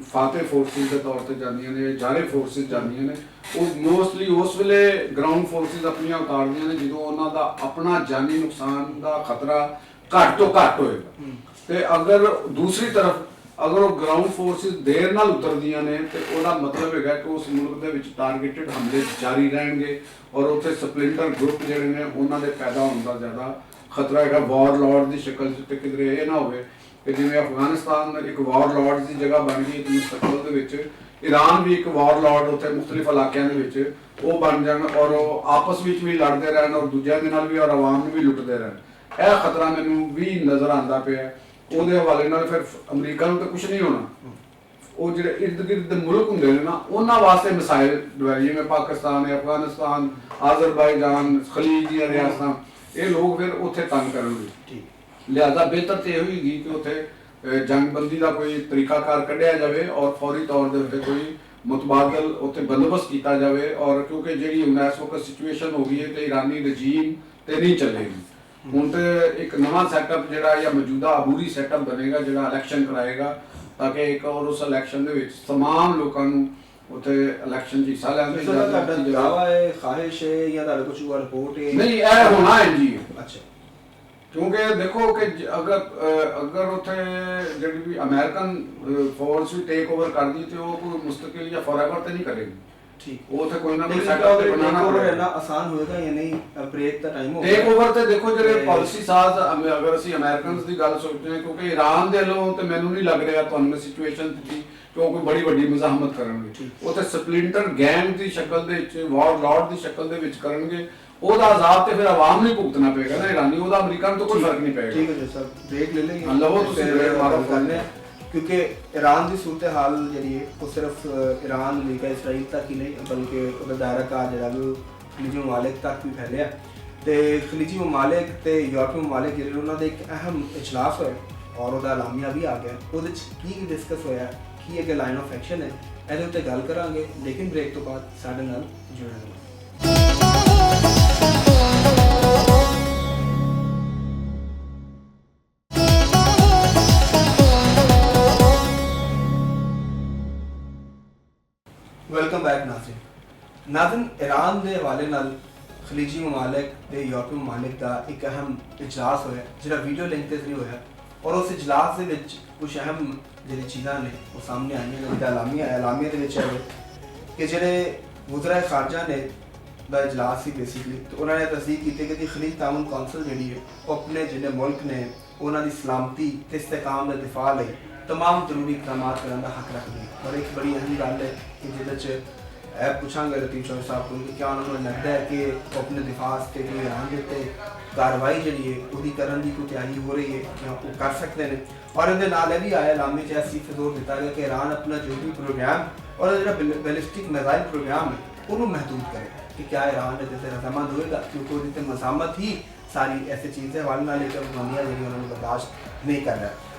ਫਾਤਿਹ ਫੋਰਸਿਸ ਦੇ ਤੌਰ ਤੇ ਜਾਂਦੀਆਂ ਨੇ, ਜਾਰੇ ਫੋਰਸਿਸ ਜਾਂਦੀਆਂ ਨੇ, ਉਹ ਮੋਸਟਲੀ ਉਸ ਵੇਲੇ ਗਰਾਊਂਡ ਫੋਰਸਿਸ ਆਪਣੀਆਂ ਉਤਾਰਦੀਆਂ ਨੇ ਜਦੋਂ ਉਹਨਾਂ ਦਾ ਆਪਣਾ ਜਾਨੀ ਨੁਕਸਾਨ ਦਾ ਖਤਰਾ ਘੱਟ ਤੋਂ ਘੱਟ ਹੋਏਗਾ। ਤੇ ਅਗਰ ਦੂਸਰੀ ਤਰਫ ਅਗਰ ਉਹ ਗਰਾਊਂਡ ਫੋਰਸਿਸ ਦੇਰ ਨਾਲ ਉਤਰਦੀਆਂ ਨੇ, ਤੇ ਉਹਦਾ ਮਤਲਬ ਹੈਗਾ ਕਿ ਉਸ ਮੁਲਕ ਦੇ ਵਿੱਚ ਟਾਰਗੇਟਡ ਹਮਲੇ ਜਾਰੀ ਰਹਿਣਗੇ, ਔਰ ਉੱਥੇ ਸਪਲਿੰਟਰ ਗਰੁੱਪ ਜਿਹੜੇ ਨੇ ਉਹਨਾਂ ਦੇ ਪੈਦਾ ਹੋਣ ਦਾ ਜ਼ਿਆਦਾ ਖਤਰਾ ਹੈਗਾ। ਵਾਰਲੌਰਡ ਦੀ ਸ਼ਕਲ 'ਚ, ਤੇ ਕਿਧਰੇ ਇਹ ਨਾ ਹੋਵੇ ਕਿ ਜਿਵੇਂ ਅਫਗਾਨਿਸਤਾਨ ਇੱਕ ਵਾਰਲੌਰਡ ਦੀ ਜਗ੍ਹਾ ਬਣ ਗਈ ਤੇ ਮੁਸਤਕਬਲ ਦੇ ਵਿੱਚ ਈਰਾਨ ਵੀ ਇੱਕ ਵਾਰਲੌਰਡ ਉੱਥੇ ਮੁxtਲਿਫ ਇਲਾਕਿਆਂ ਦੇ ਵਿੱਚ ਉਹ ਬਣ ਜਾਣ, ਔਰ ਉਹ ਆਪਸ ਵਿੱਚ ਵੀ ਲੜਦੇ ਰਹਿਣ, ਔਰ ਦੂਜਿਆਂ ਦੇ ਨਾਲ ਵੀ, ਔਰ ਆਵਾਮ ਨੂੰ ਵੀ ਲੁੱਟਦੇ ਰਹਿਣ। ਇਹ ਖਤਰਾ ਮੈਨੂੰ ਵੀ ਨਜ਼ਰ ਆਉਂਦਾ ਪਿਆ। ਉਹਦੇ ਹਵਾਲੇ ਨਾਲ ਫਿਰ ਅਮਰੀਕਾ ਨੂੰ ਤਾਂ ਕੁਝ ਨਹੀਂ ਹੋਣਾ, ਉਹ ਜਿਹੜੇ ਇਰਦ ਗਿਰਦ ਦੇ ਮੁਲਕ ਹੁੰਦੇ ਨੇ ਨਾ, ਉਹਨਾਂ ਵਾਸਤੇ ਮਿਸਾਈਲ ਜਿਵੇਂ ਪਾਕਿਸਤਾਨ ਹੈ, ਅਫਗਾਨਿਸਤਾਨ, ਆਜ਼ਰਬਾਈਜਾਨ, ਖਲੀਜ ਦੀਆਂ ਰਿਆਸਤਾਂ, ਇਹ ਲੋਕ ਫਿਰ ਉੱਥੇ ਤੰਗ ਕਰਨਗੇ। ਲਿਹਾਜ਼ਾ ਬਿਹਤਰ ਤੇ ਇਹ ਹੋਏਗੀ ਕਿ ਉੱਥੇ ਜੰਗਬੰਦੀ ਦਾ ਕੋਈ ਤਰੀਕਾਕਾਰ ਕੱਢਿਆ ਜਾਵੇ, ਔਰ ਫੌਰੀ ਤੌਰ ਦੇ ਉੱਤੇ ਕੋਈ ਮੁਤਬਾਦਲ ਉੱਥੇ ਬੰਦੋਬਸਤ ਕੀਤਾ ਜਾਵੇ। ਔਰ ਕਿਉਂਕਿ ਜਿਹੜੀ ਹੁਣ ਇਸ ਵਕਤ ਸਿਚੁਏਸ਼ਨ ਹੋ ਗਈ ਹੈ ਤੇ ਇਰਾਨੀ ਰਜੀਮ ਤੇ ਨਹੀਂ ਚੱਲੇਗੀ। ਹੁਣ ਤੇ ਇੱਕ ਨਵਾਂ ਸੈਟਅਪ ਜਿਹੜਾ ਜਾਂ ਮੌਜੂਦਾ ਅਬੂਰੀ ਸੈਟਅਪ ਬਣੇਗਾ ਜਿਹੜਾ ਇਲੈਕਸ਼ਨ ਕਰਾਏਗਾ, ਤਾਂ ਕਿ ਇੱਕ ਔਰ ਉਸ ਇਲੈਕਸ਼ਨ ਦੇ ਵਿੱਚ ਤਮਾਮ ਲੋਕਾਂ ਨੂੰ ਉੱਥੇ ਇਲੈਕਸ਼ਨ 'ਚ ਹਿੱਸਾ ਲੈਣ ਦੀ ਇਜਾਜ਼ਤ ਹੈ। ਦਾਵਾ ਹੈ, ਖਾਹਿਸ਼ ਹੈ, ਜਾਂ ਤੁਹਾਡੇ ਕੁਝ ਰਿਪੋਰਟ ਹੈ? ਨਹੀਂ, ਇਹ ਹੋਣਾ ਹੈ ਜੀ। ਅੱਛਾ, ਕਿਉਂਕਿ ਦੇਖੋ ਕਿ ਅਗਰ ਉੱਥੇ ਜਿਹੜੀ ਵੀ ਅਮਰੀਕਨ ਫੋਰਸ ਵੀ ਟੇਕ ਓਵਰ ਕਰਦੀ ਤੇ ਉਹ ਕੋਈ ਮੁਸਤਕਿਲ ਜਾਂ ਫੋਰਐਵਰ ਤੇ ਨਹੀਂ ਕਰੇਗੀ। ਠੀਕ, ਉਹ ਤੇ ਕੋਈ ਨਾ ਕੋਈ ਸੈਟਅਪ ਤੇ ਬਣਾਉਣਾ ਪੜੇਗਾ। ਆਸਾਨ ਹੋਏਗਾ ਜਾਂ ਨਹੀਂ? ਬ੍ਰੇਕ ਦਾ ਟਾਈਮ ਹੋ ਗਿਆ। ਟੇਕ ਓਵਰ ਤੇ ਦੇਖੋ ਜਿਹੜੇ ਪਾਲਿਸੀ ਸਾਜ਼, ਅਗਰ ਅਸੀਂ ਅਮਰੀਕਨਸ ਦੀ ਗੱਲ ਸੋਚਦੇ ਹਾਂ, ਕਿਉਂਕਿ ਈਰਾਨ ਦੇ ਵੱਲੋਂ ਤੇ ਮੈਨੂੰ ਨਹੀਂ ਲੱਗ ਰਿਹਾ ਤੁਹਾਨੂੰ ਮੈਂ ਸਿਚੁਏਸ਼ਨ ਦਿੱਤੀ ਕਿ ਉਹ ਕੋਈ ਬੜੀ ਵੱਡੀ ਮਜ਼ਾਹਮਤ ਕਰਨਗੇ। ਉਹ ਤੇ ਸਪਲਿੰਟਰ ਗੈਂਗ ਦੀ ਸ਼ਕਲ ਦੇ ਵਿੱਚ, ਵਾਰਲੌਰਡ ਦੀ ਸ਼ਕਲ ਦੇ ਵਿੱਚ ਕਰਨਗੇ। ਉਹਦਾ ਅਜ਼ਾਬ ਤੇ ਫਿਰ ਆਵਾਮ ਨੂੰ ਭੁਗਤਣਾ ਪਏਗਾ ਨਾ ਇਰਾਨੀ, ਉਹਦਾ ਅਮਰੀਕਨ ਤੋਂ ਕੋਈ ਫਰਕ ਨਹੀਂ ਪਏਗਾ। ਠੀਕ ਹੈ ਜੀ ਸਰ, ਬ੍ਰੇਕ ਲੈ ਲਈਏ। ਲਵੋ ਤੁਸੀਂ ਬ੍ਰੇਕ ਮਾਰੋ ਕਰਨੇ, ਕਿਉਂਕਿ ਈਰਾਨ ਦੀ ਸੂਰਤ ਹਾਲ ਜਿਹੜੀ ਹੈ ਉਹ ਸਿਰਫ ਈਰਾਨ, ਅਮਰੀਕਾ, ਇਸਰਾਈਲ ਤੱਕ ਹੀ ਨਹੀਂ ਬਲਕਿ ਉਹਦਾ ਦਾਇਰਾ ਕਾਰ ਜਿਹੜਾ ਵੀ ਖਲੀਜੀ ਮਮਾਲਿਕ ਤੱਕ ਵੀ ਫੈਲਿਆ। ਤੇ ਖਲੀਜੀ ਮਮਾਲਿਕ ਤੇ ਯੂਰਪੀ ਮਮਾਲਿਕ ਜਿਹੜੇ ਉਹਨਾਂ ਦਾ ਇੱਕ ਅਹਿਮ ਇਜਲਾਸ ਹੋਇਆ, ਔਰ ਉਹਦਾ ਐਲਾਮੀਆ ਵੀ ਆ ਗਿਆ। ਉਹਦੇ 'ਚ ਕੀ ਡਿਸਕਸ ਹੋਇਆ, ਕੀ ਅੱਗੇ ਲਾਈਨ ਆਫ ਐਕਸ਼ਨ ਹੈ, ਇਹਦੇ ਉੱਤੇ ਗੱਲ ਕਰਾਂਗੇ। ਲੇਕਿਨ ਬ੍ਰੇਕ ਤੋਂ ਬਾਅਦ ਸਾਡੇ ਨਾਲ ਜੁੜਨਾ ਹੈ। Welcome back Nazreen. ਈਰਾਨ ਦੇ ਹਵਾਲੇ ਨਾਲ ਖਲੀਜੀ ਮਮਾਲਿਕ ਤੇ ਯੂਰਪੀ ਮਮਾਲਿਕ ਦਾ ਇੱਕ ਅਹਿਮ ਇਜਲਾਸ ਹੋਇਆ ਜਿਹੜਾ ਵੀਡੀਓ ਲਿੰਕ ਤੇ ਜ਼ਰੀਏ ਹੋਇਆ ਔਰ ਉਸ ਇਜਲਾਸ ਦੇ ਵਿੱਚ ਕੁਝ ਅਹਿਮ ਜਿਹੜੀ ਚੀਜ਼ਾਂ ਨੇ ਉਹ ਸਾਹਮਣੇ ਆਈਆਂ ਜਿਹਦਾ ਐਲਾਮੀਆ ਦੇ ਵਿੱਚ ਹੈ ਕਿ ਜਿਹੜੇ ਵਜ਼ਰਾ ਖਾਰਜਾ ਨੇ ਦਾ ਇਜਲਾਸ ਸੀ ਬੇਸਿਕਲੀ ਤੇ ਉਹਨਾਂ ਨੇ ਤਸਦੀਕ ਕੀਤੀ ਕਿ ਖਲੀਜ ਤਾਮੁਨ ਕੌਂਸਲ ਜਿਹੜੀ ਹੈ ਉਹ ਆਪਣੇ ਜਿਹੜੇ ਮੁਲਕ ਨੇ ਉਹਨਾਂ ਦੀ ਸਲਾਮਤੀ ਤੇ ਇਸਤਕਾਮ ਦੇ ਦਿਫਾ ਲਈ तमाम ਜ਼ਰੂਰੀ ਇਕਦਾਮਾਤ ਕਰਨ ਦਾ ਹੱਕ ਰੱਖਦੀ ਹੈ ਔਰ ਇੱਕ ਬੜੀ ਅਹਿਮ ਗੱਲ ਹੈ ਕਿ ਜਿਹਦੇ 'ਚ ਇਹ ਪੁੱਛਾਂਗੇ ਲਤੀਫ ਚੌਧਰੀ ਸਾਹਿਬ ਕੋਲ ਕਿ ਕਿਆ ਉਹਨਾਂ ਨੂੰ ਲੱਗਦਾ ਹੈ ਕਿ ਉਹ ਆਪਣੇ ਦਿਫਾ ਤੇ ਕੋਈ ਇਰਾਨ ਦੇ ਉੱਤੇ ਕਾਰਵਾਈ ਜਿਹੜੀ ਹੈ ਉਹਦੀ ਕਰਨ ਦੀ ਕੋਈ ਤਿਆਰੀ ਹੋ ਰਹੀ ਹੈ ਜਾਂ ਉਹ ਕਰ ਸਕਦੇ ਨੇ ਔਰ ਇਹਦੇ ਨਾਲ ਇਹ ਵੀ ਆਇਆ ਐਲਾਮੇ 'ਚ ਐਸੀ ਜ਼ੋਰ ਦਿੱਤਾ ਗਿਆ ਕਿ ਇਰਾਨ ਆਪਣਾ ਜੋਹਰੀ ਪ੍ਰੋਗਰਾਮ ਔਰ ਜਿਹੜਾ ਬੈਲਿਸਟਿਕ ਮਿਜ਼ਾਈਲ ਪ੍ਰੋਗਰਾਮ ਹੈ ਉਹਨੂੰ ਮਹਿਦੂਦ ਕਰੇ कि क्या ईरान ਇਹਦੇ ਤੇ ਰਜ਼ਾਮੰਦ ਹੋਏਗਾ ਕਿਉਂਕਿ ਉਹਦੀ ਤੇ ਮਜ਼ਾਮਤ ਹੀ ਸਾਰੀ ਐਸੀ ਚੀਜ਼ ਹੈ ਹਵਾਲੇ ਨਾਲ ਇੱਕ ਦੁਨੀਆ ਜਿਹੜੀ ਉਹਨਾਂ ਨੂੰ ਬਰਦਾਸ਼ਤ ਨਹੀਂ ਕਰ ਰਿਹਾ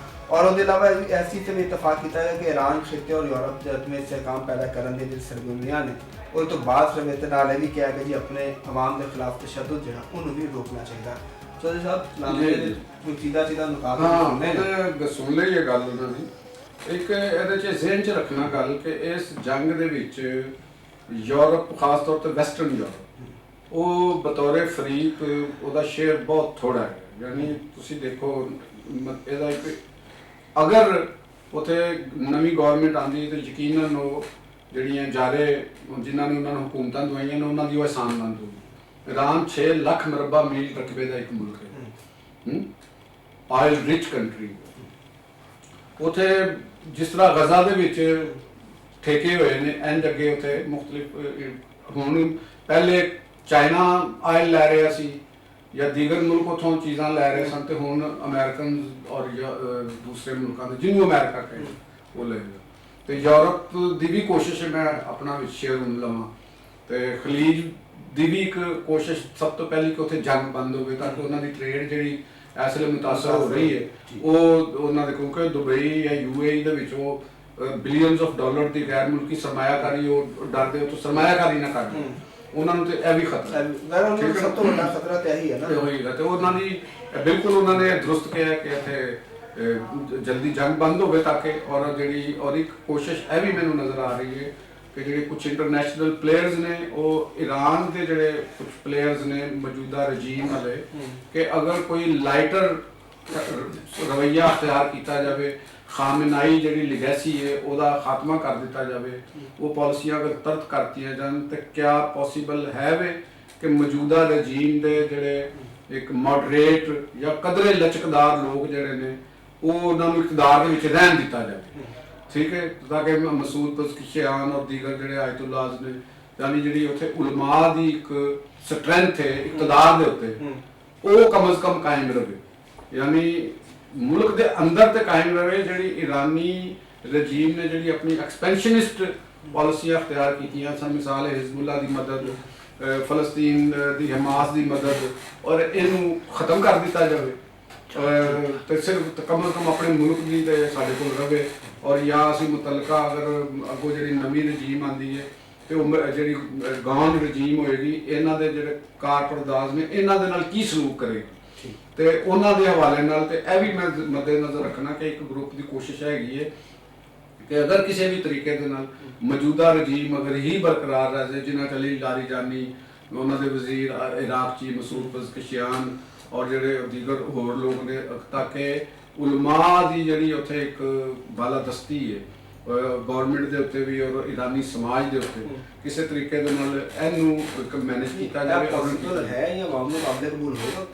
ਔਰ ਉਹਦੇ ਇਲਾਵਾ ਐਸੀ ਤੇ ਵੀ ਇਤਫਾਕ ਕੀਤਾ ਹੈ ਕਿ ਈਰਾਨ ਖਿੱਤੇ ਔਰ ਯੂਰਪ ਦੇ ਵਿੱਚ ਇਸਤਹਿਕਾਮ ਪੈਦਾ ਕਰਨ ਦੀ ਜਿਹੜੀ ਸਰਗਰਮੀਆਂ ਨੇ ਉਹ ਤੋਂ ਬਾਅਦ ਫਿਰ ਇਹਦੇ ਨਾਲ ਇਹ ਵੀ ਕਿਹਾ ਕਿ ਜੀ ਆਪਣੇ ਆਵਾਮ ਦੇ ਖਿਲਾਫ ਤਸ਼ੱਦਦ ਜਿਹੜਾ ਉਹਨੂੰ ਵੀ ਰੋਕਣਾ ਚਾਹੀਦਾ ਚੌਧਰੀ ਸਾਹਿਬ ਕੋਈ ਚੀਜ਼ਾਂ ਨੁਕਾਤ ਸੁਣ ਲਈ ਇਹ ਗੱਲ ਉਹਨਾਂ ਦੀ ਇੱਕ ਇਹਦੇ 'ਚ ਜ਼ਿਹਨ 'ਚ ਰੱਖਣਾ ਗੱਲ ਕਿ ਇਸ ਜੰਗ ਦੇ ਵਿੱਚ ਯੂਰਪ ਖਾਸ ਤੌਰ ਤੇ ਵੈਸਟਰਨ ਯੂਰਪ ਉਹ ਬਤੌਰੇ ਫਰੀਕ ਉਹਦਾ ਸ਼ੇਅਰ ਬਹੁਤ ਥੋੜਾ ਹੈ ਯਾਨੀ ਤੁਸੀਂ ਦੇਖੋ ਇਹਦਾ ਇੱਕ ਅਗਰ ਉੱਥੇ ਨਵੀਂ ਗਵਰਨਮੈਂਟ ਆਉਂਦੀ ਤਾਂ ਯਕੀਨਨ ਉਹ ਜਿਹੜੀਆਂ ਜਾਰੇ ਜਿਨ੍ਹਾਂ ਨੇ ਉਹਨਾਂ ਨੂੰ ਹਕੂਮਤਾਂ ਦਵਾਈਆਂ ਨੇ ਉਹਨਾਂ ਦੀ ਉਹ ਅਹਿਸਾਨਮੰਦ ਹੋਊਗੀ ਈਰਾਨ 6 ਲੱਖ ਮਰਬਾ ਮੀਲ ਰਕਬੇ ਦਾ ਇੱਕ ਮੁਲਕ ਹੈ ਆਇਲ ਰਿਚ ਕੰਟਰੀ ਉੱਥੇ ਜਿਸ ਤਰ੍ਹਾਂ ਗਜ਼ਾ ਦੇ ਵਿੱਚ ਠੇਕੇ ਹੋਏ ਨੇ ਇੰਜ ਅੱਗੇ ਉੱਥੇ ਮੁਖਤਲਿਫ ਹੁਣ ਪਹਿਲੇ ਚਾਈਨਾ ਆਇਲ ਲੈ ਰਿਹਾ ਸੀ ਜਾਂ ਦੀਗਰ ਮੁਲਕ ਉੱਥੋਂ ਚੀਜ਼ਾਂ ਲੈ ਰਹੇ ਸਨ ਤੇ ਹੁਣ ਅਮਰੀਕਨ ਔਰ ਦੂਸਰੇ ਮੁਲਕਾਂ ਦੇ ਜਿਹਨੂੰ ਅਮਰੀਕਾ ਕਹਿੰਦੇ ਉਹ ਲੈ ਰਿਹਾ ਤੇ ਯੂਰਪ ਦੀ ਵੀ ਕੋਸ਼ਿਸ਼ ਮੈਂ ਆਪਣਾ ਵਿੱਚ ਸ਼ੇਅਰ ਲਵਾਂ ਤੇ ਖਲੀਜ ਦੀ ਵੀ ਇੱਕ ਕੋਸ਼ਿਸ਼ ਸਭ ਤੋਂ ਪਹਿਲੀ ਕਿ ਉੱਥੇ ਜੰਗ ਬੰਦ ਹੋਵੇ ਤਾਂ ਕਿ ਉਹਨਾਂ ਦੀ ਟ੍ਰੇਡ ਜਿਹੜੀ ਇਸ ਵੇਲੇ ਮੁਤਾਸਰ ਹੋ ਰਹੀ ਹੈ ਉਹ ਉਹਨਾਂ ਦੇ ਕਿਉਂਕਿ ਦੁਬਈ ਜਾਂ UAE ਦੇ ਵਿੱਚ ਉਹ ਬਿਲੀਅਨਸ ਆਫ ਡਾਲਰ ਦੀ ਗੈਰ ਮੁਲਕੀ ਸਰਮਾਇਆਕਾਰੀ ਉਹ ਡਰਦੇ ਉਹ ਤੋਂ ਸਰਮਾਇਆਕਾਰੀ ਨਾ ਕਰਨ ਉਹਨਾਂ ਨੂੰ ਤੇ ਇਹ ਵੀ ਖਤਰਾ ਹੈ ਸਭ ਤੋਂ ਵੱਡਾ ਖਤਰਾ ਤੇ ਇਹੀ ਹੈ ਨਾ ਹੋਏਗਾ ਤੇ ਉਹਨਾਂ ਦੀ ਬਿਲਕੁਲ ਉਹਨਾਂ ਨੇ ਦਰੁਸਤ ਕਿਹਾ ਕਿ ਇੱਥੇ ਜਲਦੀ ਜੰਗ ਬੰਦ ਹੋਵੇ ਤਾਂ ਕਿ ਔਰ ਇੱਕ ਕੋਸ਼ਿਸ਼ ਇਹ ਵੀ ਮੈਨੂੰ ਨਜ਼ਰ ਆ ਰਹੀ ਹੈ ਕਿ ਜਿਹੜੇ ਕੁਝ ਇੰਟਰਨੈਸ਼ਨਲ ਪਲੇਅਰਸ ਨੇ ਉਹ ਈਰਾਨ ਦੇ ਜਿਹੜੇ ਕੁਝ ਪਲੇਅਰਸ ਨੇ ਮੌਜੂਦਾ ਰਜੀਮ ਵਾਲੇ ਕਿ ਅਗਰ ਕੋਈ ਲਾਈਟਰ ਰਵੱਈਆ ਅਖਤਿਆਰ ਕੀਤਾ ਜਾਵੇ ਖਾਮਨਾਈ ਜਿਹੜੀ ਲੈਗੇਸੀ ਹੈ ਉਹਦਾ ਖਾਤਮਾ ਕਰ ਦਿੱਤਾ ਜਾਵੇ ਉਹ ਪਾਲਿਸੀਆਂ ਅਗਰ ਤਰਕ ਕਰਤੀਆਂ ਜਾਣ ਤਾਂ ਕਿਆ ਪੋਸੀਬਲ ਹੈ ਵੇ ਕਿ ਮੌਜੂਦਾ ਰਜੀਮ ਦੇ ਜਿਹੜੇ ਇੱਕ ਮੋਡਰੇਟ ਜਾਂ ਕਦਰੇ ਲਚਕਦਾਰ ਲੋਕ ਜਿਹੜੇ ਨੇ ਉਹ ਉਹਨਾਂ ਨੂੰ ਇਕਤਦਾਰ ਦੇ ਵਿੱਚ ਰਹਿਣ ਦਿੱਤਾ ਜਾਵੇ ਠੀਕ ਹੈ ਤਾਂ ਕਿ ਮਸੂਦ ਪਜ਼ਕਿਸ਼ਾਨ ਔਰ ਦੀਗਰ ਜਿਹੜੇ ਆਇਤੁੱਲਾਜ਼ ਨੇ ਯਾਨੀ ਜਿਹੜੀ ਉੱਥੇ ਉਲਮਾ ਦੀ ਇੱਕ ਸਟਰੈਂਥ ਹੈ ਇਕਤਦਾਰ ਦੇ ਉੱਤੇ ਉਹ ਕਮ ਅਜ਼ ਕਮ ਕਾਇਮ ਰਹੇ ਯਾਨੀ ਮੁਲਕ ਦੇ ਅੰਦਰ ਤੇ ਕਾਇਮ ਰਹੇ ਜਿਹੜੀ ਇਰਾਨੀ ਰਜੀਮ ਨੇ ਜਿਹੜੀ ਆਪਣੀ ਐਕਸਪੈਂਸ਼ਨਿਸਟ ਪਾਲਿਸੀਆਂ ਅਖਤਿਆਰ ਕੀਤੀਆਂ ਸਨ ਮਿਸਾਲ ਹੈ ਹਿਜ਼ਬੁੱਲਾ ਦੀ ਮਦਦ ਫਲਸਤੀਨ ਦੀ ਹਮਾਸ ਦੀ ਮਦਦ ਔਰ ਇਹਨੂੰ ਖਤਮ ਕਰ ਦਿੱਤਾ ਜਾਵੇ ਤੇ ਸਿਰਫ ਕਮ ਅਜ਼ ਕਮ ਆਪਣੇ ਮੁਲਕ ਦੀ ਤੇ ਸਾਡੇ ਕੋਲ ਰਵੇ ਔਰ ਜਾਂ ਅਸੀਂ ਮੁਤਲਕਾ ਅਗਰ ਅੱਗੋਂ ਜਿਹੜੀ ਨਵੀਂ ਰਜੀਮ ਆਉਂਦੀ ਹੈ ਤੇ ਉਹ ਜਿਹੜੀ ਗਾਉਨ ਰਜੀਮ ਹੋਏਗੀ ਇਹਨਾਂ ਦੇ ਜਿਹੜੇ ਕਾਰਪਰਦਾਜ਼ ਨੇ ਇਹਨਾਂ ਦੇ ਨਾਲ ਕੀ ਸਲੂਕ ਕਰੇਗੀ ਤੇ ਉਹਨਾਂ ਦੇ ਹਵਾਲੇ ਨਾਲ ਤੇ ਇਹ ਵੀ ਮੈਂ ਮੱਦੇ ਨਜ਼ਰ ਰੱਖਣਾ ਕਿ ਇੱਕ ਗਰੁੱਪ ਦੀ ਕੋਸ਼ਿਸ਼ ਹੈਗੀ ਹੈ ਕਿ ਅਗਰ ਕਿਸੇ ਵੀ ਤਰੀਕੇ ਦੇ ਨਾਲ ਮੌਜੂਦਾ ਰਜੀਮ ਅਗਰ ਹੀ ਬਰਕਰਾਰ ਰਹੇ ਜਿਨ੍ਹਾਂ ਚਲੀ ਲਾਰੀਜਾਨੀ ਉਹਨਾਂ ਦੇ ਵਜ਼ੀਰ ਇਰਾਕ ਚੀ ਮਸੂਦ ਪਜ਼ਕਿਸ਼ਾਨ ਔਰ ਜਿਹੜੇ ਦੀਗਰ ਹੋਰ ਲੋਕ ਨੇ ਤਾਂ ਕਿ ਉਲਮਾ ਦੀ ਜਿਹੜੀ ਉੱਥੇ ਇੱਕ ਬਾਲਾਦਸਤੀ ਹੈ ਗਵਰਨਮੈਂਟ ਦੇ ਉੱਤੇ ਵੀ ਔਰ ਇਰਾਨੀ ਸਮਾਜ ਦੇ ਉੱਤੇ ਕਿਸੇ ਤਰੀਕੇ ਦੇ ਨਾਲ ਇਹਨੂੰ ਇੱਕ ਮੈਨੇਜ ਕੀਤਾ ਜਾਵੇ ਔਰ ਹੈ ਜਾਂ ਮਾਮਲੇ ਕਾਬਲੇ ਕਬੂਲ ਹੋਗਾ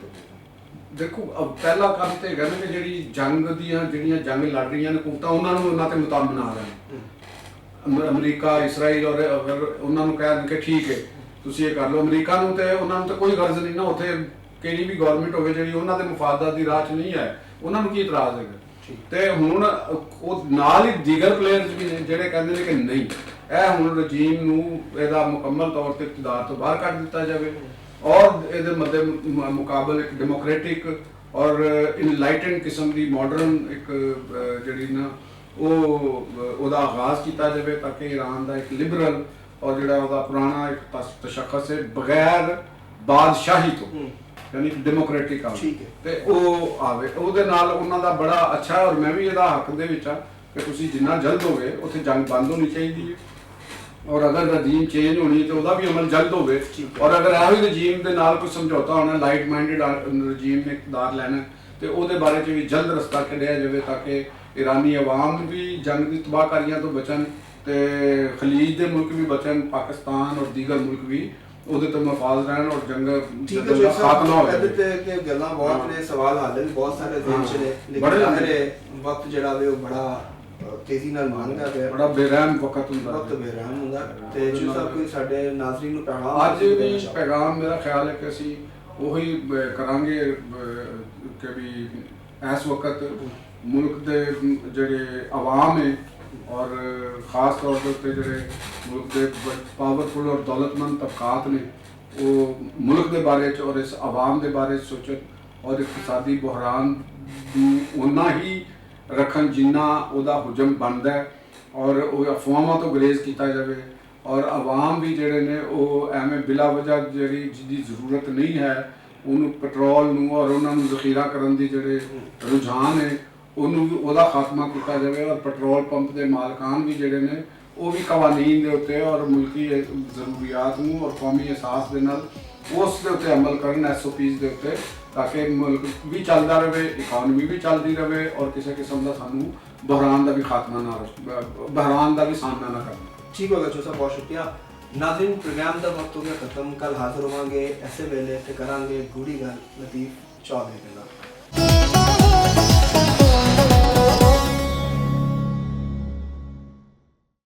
ਦੇਖੋ ਪਹਿਲਾ ਕੰਮ ਤੇ ਹੈਗਾ ਨਾ ਕਿ ਜਿਹੜੀ ਜੰਗ ਦੀਆਂ ਜਿਹੜੀਆਂ ਜੰਗ ਲੜ ਰਹੀਆਂ ਨੇ ਕੁੱਤਾ ਉਹਨਾਂ ਨੂੰ ਉਹਨਾਂ ਤੇ ਮੁਤਾਬਕ ਬਣਾ ਲੈਣ ਅਮਰੀਕਾ ਇਸਰਾਈਲ ਔਰ ਅਗਰ ਉਹਨਾਂ ਨੂੰ ਕਹਿਣ ਕਿ ਠੀਕ ਹੈ ਤੁਸੀਂ ਇਹ ਕਰ ਲਓ ਅਮਰੀਕਾ ਨੂੰ ਤੇ ਉਹਨਾਂ ਨੂੰ ਤਾਂ ਕੋਈ ਗਰਜ਼ ਨਹੀਂ ਨਾ ਉੱਥੇ ਕਿਹੜੀ ਵੀ ਗਵਰਨਮੈਂਟ ਹੋਵੇ ਜਿਹੜੀ ਉਹਨਾਂ ਦੇ ਮੁਫਾਦਾਤ ਦੀ ਰਾਹ 'ਚ ਨਹੀਂ ਹੈ ਉਹਨਾਂ ਨੂੰ ਕੀ ਇਤਰਾਜ਼ ਹੈਗਾ ਤੇ ਹੁਣ ਉਹ ਨਾਲ ਹੀ ਦੀਗਰ ਪਲੇਅਰਸ ਵੀ ਨੇ ਜਿਹੜੇ ਕਹਿੰਦੇ ਨੇ ਕਿ ਨਹੀਂ ਇਹ ਹੁਣ ਰਜੀਮ ਨੂੰ ਇਹਦਾ ਮੁਕੰਮਲ ਤੌਰ ਤੇ ਇਕਤਦਾਰ ਤੋਂ ਬਾਹਰ ਕੱਢ ਦਿੱਤਾ ਜਾਵੇ ਔਰ ਇਹਦੇ ਮੱਦੇ ਮੁਕਾਬਲ ਇੱਕ ਡੈਮੋਕ੍ਰੈਟਿਕ ਔਰ ਇਨਲਾਈਟਨਡ ਕਿਸਮ ਦੀ ਮਾਡਰਨ ਇੱਕ ਜਿਹੜੀ ਨਾ ਉਹਦਾ ਆਗਾਜ਼ ਕੀਤਾ ਜਾਵੇ ਤਾਂ ਕਿ ਈਰਾਨ ਦਾ ਇੱਕ ਲਿਬਰਲ ਔਰ ਜਿਹੜਾ ਉਹਦਾ ਪੁਰਾਣਾ ਇੱਕ ਤਸ਼ੱਖਸ ਹੈ ਬਗੈਰ ਬਾਦਸ਼ਾਹੀ ਤੋਂ ਯਾਨੀ ਡੈਮੋਕ੍ਰੈਟਿਕ ਆਵੇ ਤੇ ਉਹ ਆਵੇ ਉਹਦੇ ਨਾਲ ਉਹਨਾਂ ਦਾ ਬੜਾ ਅੱਛਾ ਔਰ ਮੈਂ ਵੀ ਇਹਦਾ ਹੱਕ ਦੇ ਵਿੱਚ ਆ ਕਿ ਤੁਸੀਂ ਜਿੰਨਾ ਜਲਦ ਹੋਵੇ ਉੱਥੇ ਜੰਗ ਬੰਦ ਹੋਣੀ ਚਾਹੀਦੀ ਹੈ ਔਰ ਅਗਰ ਰਜੀਮ ਚੇਂਜ ਹੋਣੀ ਤੇ ਉਹਦਾ ਵੀ ਅਮਲ ਜਲਦ ਹੋਵੇ ਠੀਕ ਹੈ। ਔਰ ਅਗਰ ਇਹੋ ਹੀ ਰਜੀਮ ਦੇ ਨਾਲ ਕੋਈ ਸਮਝੌਤਾ ਹੋਣਾ ਲਾਈਟ ਮਾਈਂਡਡ ਰਜੀਮ ਨੇ ਇਕਤਦਾਰ ਲੈਣਾ ਤੇ ਉਹਦੇ ਬਾਰੇ 'ਚ ਵੀ ਜਲਦ ਰਸਤਾ ਕੱਢਿਆ ਜਾਵੇ ਤਾਂ ਕਿ ਈਰਾਨੀ ਆਵਾਮ ਵੀ ਜੰਗ ਦੀ ਤਬਾਹਕਾਰੀਆਂ ਤੋਂ ਬਚਣ ਤੇ ਖਲੀਜ ਦੇ ਮੁਲਕ ਵੀ ਬਚਣ, ਪਾਕਿਸਤਾਨ ਔਰ ਦੀਗਰ ਮੁਲਕ ਵੀ ਉਹਦੇ ਤੋਂ ਮਹਫਾਜ਼ ਰਹਿਣ ਔਰ ਜੰਗ ਠੀਕ ਜੰਗ ਹੈ ਦਾ ਖਾਤਮਾ ਹੋ ਇਹਦੇ ਜਾਵੇ। ਤੇ ਗੱਲਾਂ ਬਹੁਤ ਨੇ, ਸਵਾਲ ਹਾਲੇ ਵੀ ਬਹੁਤ ਸਾਰੇ ਦਿਨ ਚ ਨੇ, ਬੜੇ ਲੇਕਿਨ ਨੇ। ਮੇਰੇ ਵਕਤ ਜਿਹੜਾ ਵੇ ਉਹ ਬੜਾ ਤੇਜ਼ੀ ਨਾਲ ਮੰਗਦਾ ਪਿਆ, ਬੜਾ ਬੇਰਹਿਮ ਵਕਤ ਹੁੰਦਾ ਵਕਤ ਬੇਰਹਿਮ ਹੁੰਦਾ। ਤੇ ਜੀ ਸਾਹਿਬ ਕੋਈ ਸਾਡੇ ਨਾਜ਼ਰੀਨ ਨੂੰ ਪੈਗਾਮ ਅੱਜ ਵੀ ਪੈਗਾਮ ਮੇਰਾ ਖਿਆਲ ਹੈ ਕਿ ਅਸੀਂ ਉਹੀ ਕਰਾਂਗੇ ਕਿ ਵੀ ਇਸ ਵਕਤ ਮੁਲਕ ਦੇ ਜਿਹੜੇ ਆਵਾਮ ਹੈ ਔਰ ਖਾਸ ਤੌਰ ਦੇ ਉੱਤੇ ਜਿਹੜੇ ਮੁਲਕ ਦੇ ਪਾਵਰਫੁਲ ਔਰ ਦੌਲਤਮੰਦ ਤਬਕਾਤ ਨੇ ਉਹ ਮੁਲਕ ਦੇ ਬਾਰੇ 'ਚ ਔਰ ਇਸ ਆਵਾਮ ਦੇ ਬਾਰੇ 'ਚ ਸੋਚਣ ਔਰ ਇਕਤਸਾਦੀ ਬੁਹਰਾਨ ਨੂੰ ਉਨਾ ਹੀ ਰੱਖਣ ਜਿੰਨਾ ਉਹਦਾ ਹੁਜਮ ਬਣਦਾ ਹੈ ਔਰ ਉਹ ਅਫਵਾਹਾਂ ਤੋਂ ਗੁਰੇਜ਼ ਕੀਤਾ ਜਾਵੇ ਔਰ ਆਵਾਮ ਵੀ ਜਿਹੜੇ ਨੇ ਉਹ ਐਵੇਂ ਬਿਲਾ ਵਜ੍ਹਾ ਜਿਹੜੀ ਜਿਹਦੀ ਜ਼ਰੂਰਤ ਨਹੀਂ ਹੈ ਉਹਨੂੰ ਪੈਟਰੋਲ ਨੂੰ ਔਰ ਉਹਨਾਂ ਨੂੰ ਜ਼ਖੀਰਾ ਕਰਨ ਦੀ ਜਿਹੜੇ ਰੁਝਾਨ ਹੈ ਉਹਨੂੰ ਵੀ ਉਹਦਾ ਖਾਤਮਾ ਕੀਤਾ ਜਾਵੇ ਔਰ ਪੈਟਰੋਲ ਪੰਪ ਦੇ ਮਾਲਕਾਨ ਵੀ ਜਿਹੜੇ ਨੇ ਉਹ ਵੀ ਕਵਾਨੀਨ ਦੇ ਉੱਤੇ ਔਰ ਮੁਲਕੀ ਜ਼ਰੂਰੀਆਤ ਨੂੰ ਔਰ ਕੌਮੀ ਅਹਿਸਾਸ ਦੇ ਨਾਲ ਉਸ ਦੇ ਉੱਤੇ ਅਮਲ ਕਰਨ SOPs ਦੇ ਉੱਤੇ ਤਾਂ ਕਿ ਮੁਲਕ ਵੀ ਚੱਲਦਾ ਰਹੇ, ਇਕਾਨਮੀ ਵੀ ਚੱਲਦੀ ਰਹੇ ਔਰ ਕਿਸੇ ਕਿਸਮ ਦਾ ਸਾਨੂੰ ਬਹਰਾਨ ਦਾ ਵੀ ਖਾਤਮਾ ਨਾ ਬਹਰਾਨ ਦਾ ਵੀ ਸਾਹਮਣਾ ਨਾ ਕਰਨਾ। ਠੀਕ ਹੋਗਾ ਚੋ ਸਾਹਿਬ, ਬਹੁਤ ਸ਼ੁਕਰੀਆ। ਨਾਜ਼ਰੀਨ, ਪ੍ਰੋਗਰਾਮ ਦਾ ਵਕਤ ਹੋ ਗਿਆ ਖਤਮ। ਕੱਲ ਹਾਜ਼ਰ ਹੋਵਾਂਗੇ ਐਸੇ ਵੇਲੇ ਤੇ ਕਰਾਂਗੇ ਗੂੜੀ ਗੱਲ ਲਤੀਫ ਚੌਧਰੀ ਦੇ ਨਾਲ।